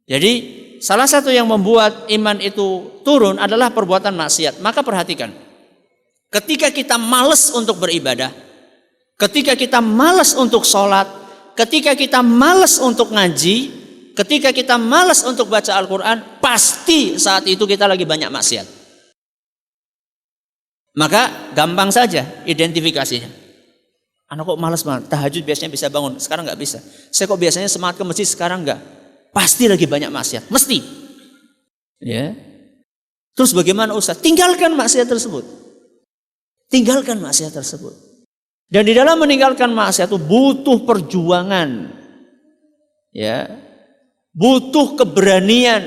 B: Jadi salah satu yang membuat iman itu turun adalah perbuatan maksiat. Maka perhatikan, ketika kita malas untuk beribadah, ketika kita malas untuk sholat, ketika kita malas untuk ngaji, ketika kita malas untuk baca Al-Quran, pasti saat itu kita lagi banyak maksiat. Maka gampang saja identifikasinya. Anak kok malas banget, tahajud biasanya bisa bangun, sekarang nggak bisa. Saya kok biasanya semangat ke masjid, sekarang nggak. Pasti lagi banyak maksiat, mesti. Ya. Terus bagaimana Ustaz? Tinggalkan maksiat tersebut. Tinggalkan maksiat tersebut. Dan di dalam meninggalkan maksiat itu butuh perjuangan. Ya. Butuh keberanian.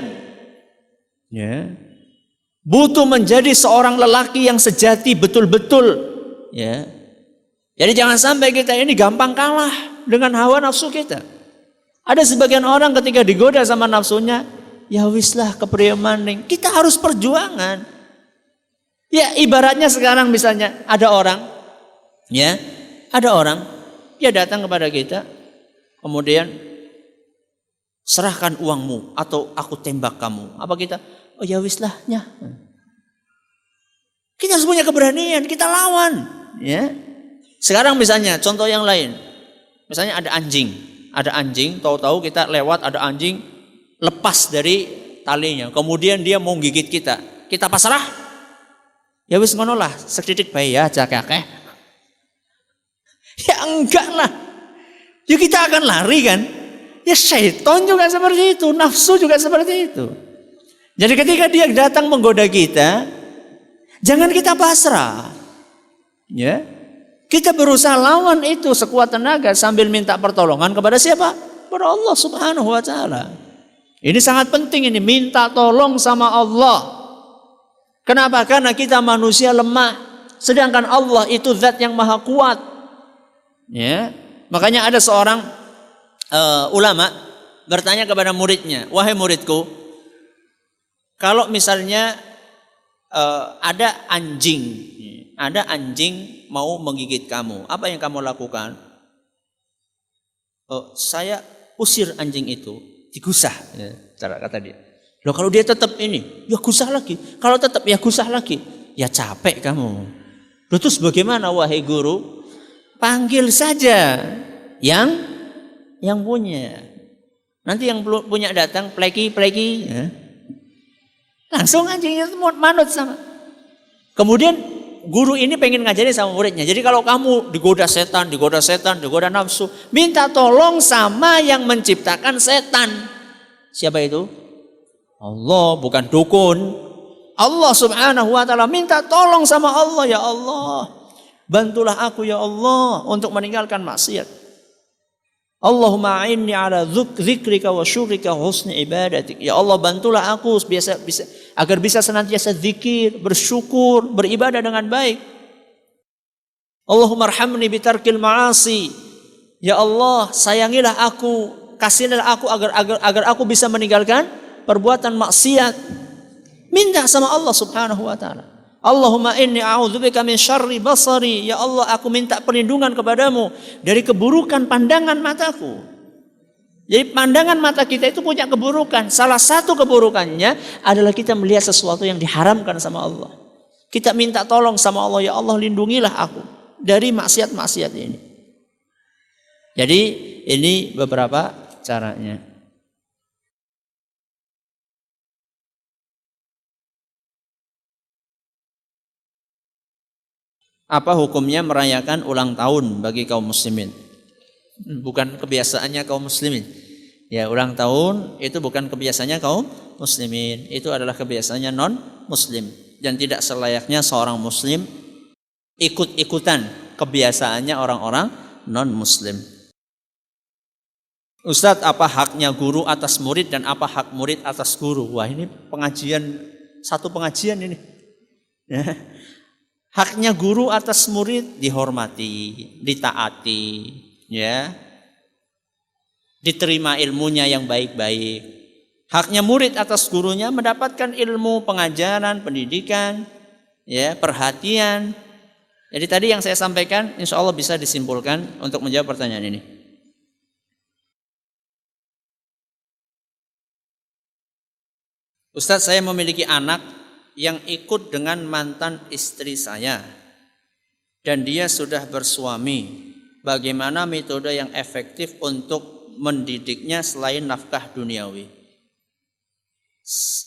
B: Ya. Butuh menjadi seorang lelaki yang sejati betul-betul. Ya. Jadi jangan sampai kita ini gampang kalah dengan hawa nafsu kita. Ada sebagian orang ketika digoda sama nafsunya, ya wislah kepriye maning. Kita harus perjuangan. Ya ibaratnya sekarang misalnya ada orang, ya, dia datang kepada kita, kemudian serahkan uangmu atau aku tembak kamu. Apa kita? Oh ya wislahnya. Kita harus punya keberanian, kita lawan. Ya. Sekarang misalnya contoh yang lain, misalnya ada anjing, tahu-tahu kita lewat ada anjing lepas dari talinya, kemudian dia mau gigit kita pasrah? Ya wis ngono lah, sedidik bae ya kakek. Ya enggak lah, ya kita akan lari kan? Ya syaitan juga seperti itu, nafsu juga seperti itu. Jadi ketika dia datang menggoda kita, jangan kita pasrah, ya. Kita berusaha lawan itu sekuat tenaga sambil minta pertolongan kepada siapa? Kepada Allah Subhanahu wa taala. Ini sangat penting ini, minta tolong sama Allah. Kenapa? Karena kita manusia lemah, sedangkan Allah itu zat yang maha kuat. Ya. Makanya ada seorang ulama bertanya kepada muridnya, "Wahai muridku, kalau misalnya ada anjing mau menggigit kamu, apa yang kamu lakukan?" "Saya usir anjing itu, digusah," ya, cara kata dia. "Loh, kalau dia tetap ini, ya gusah lagi. Kalau tetap ya gusah lagi." "Ya capek kamu." "Loh, terus bagaimana wahai guru?" "Panggil saja yang punya. Nanti yang punya datang, pleki, ya. Langsung anjingnya manut sama." Kemudian guru ini pengen ngajarin sama muridnya. Jadi kalau kamu digoda setan, digoda nafsu, minta tolong sama yang menciptakan setan. Siapa itu? Allah, bukan dukun. Allah Subhanahu wa taala. Minta tolong sama Allah, ya Allah, bantulah aku ya Allah untuk meninggalkan maksiat. Allahumma a'inni ala dzikrika wa syukrika wa husni ibadatik. Ya Allah, bantulah aku agar bisa senantiasa zikir, bersyukur, beribadah dengan baik. Allahumma arhamni bitarkil ma'asi. Ya Allah, sayangilah aku, kasihilah aku agar aku bisa meninggalkan perbuatan maksiat. Minta sama Allah Subhanahu wa taala. Allahumma inni a'udzubika min syarri basari. Ya Allah, aku minta perlindungan kepadamu dari keburukan pandangan mataku. Jadi pandangan mata kita itu punya keburukan. Salah satu keburukannya adalah kita melihat sesuatu yang diharamkan sama Allah. Kita minta tolong sama Allah, ya Allah, lindungilah aku dari maksiat-maksiat ini. Jadi ini beberapa caranya. Apa hukumnya merayakan ulang tahun bagi kaum muslimin? Bukan kebiasaannya kaum muslimin. Ya, ulang tahun itu bukan kebiasaannya kaum muslimin. Itu adalah kebiasaannya non muslim. Dan tidak selayaknya seorang muslim ikut-ikutan kebiasaannya orang-orang non muslim. Ustadz, apa haknya guru atas murid dan apa hak murid atas guru? Wah, ini satu pengajian ini. Ya. Haknya guru atas murid dihormati, ditaati, ya. Diterima ilmunya yang baik-baik. Haknya murid atas gurunya mendapatkan ilmu, pengajaran, pendidikan, ya, perhatian. Jadi tadi yang saya sampaikan insya Allah bisa disimpulkan untuk menjawab pertanyaan ini. Ustadz, saya memiliki anak yang ikut dengan mantan istri saya dan dia sudah bersuami. Bagaimana metode yang efektif untuk mendidiknya selain nafkah duniawi?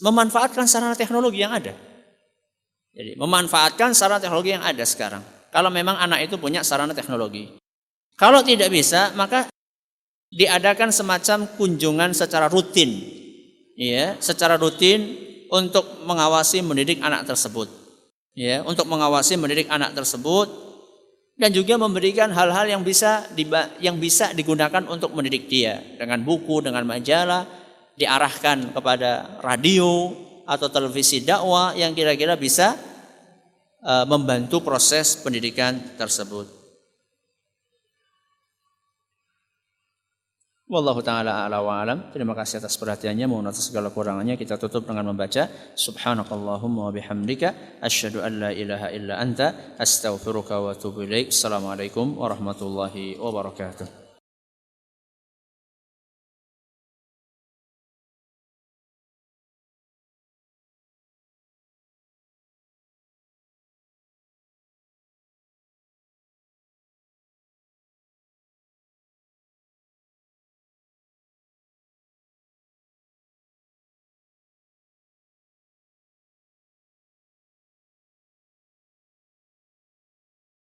B: Memanfaatkan sarana teknologi yang ada. Jadi memanfaatkan sarana teknologi yang ada sekarang. Kalau memang anak itu punya sarana teknologi. Kalau tidak bisa, maka diadakan semacam kunjungan secara rutin. Ya, secara rutin untuk mengawasi mendidik anak tersebut. Ya, untuk mengawasi mendidik anak tersebut dan juga memberikan hal-hal yang bisa digunakan untuk mendidik dia dengan buku, dengan majalah, diarahkan kepada radio atau televisi dakwah yang kira-kira bisa membantu proses pendidikan tersebut. Wallahu ta'ala a'la wa alam. Terima kasih atas perhatiannya. Mohon atas segala kurangannya kita tutup dengan membaca subhanakallahumma wa bihamdika asyhadu an la ilaha illa anta astaghfiruka wa atubu ilaik. Assalamualaikum warahmatullahi wabarakatuh.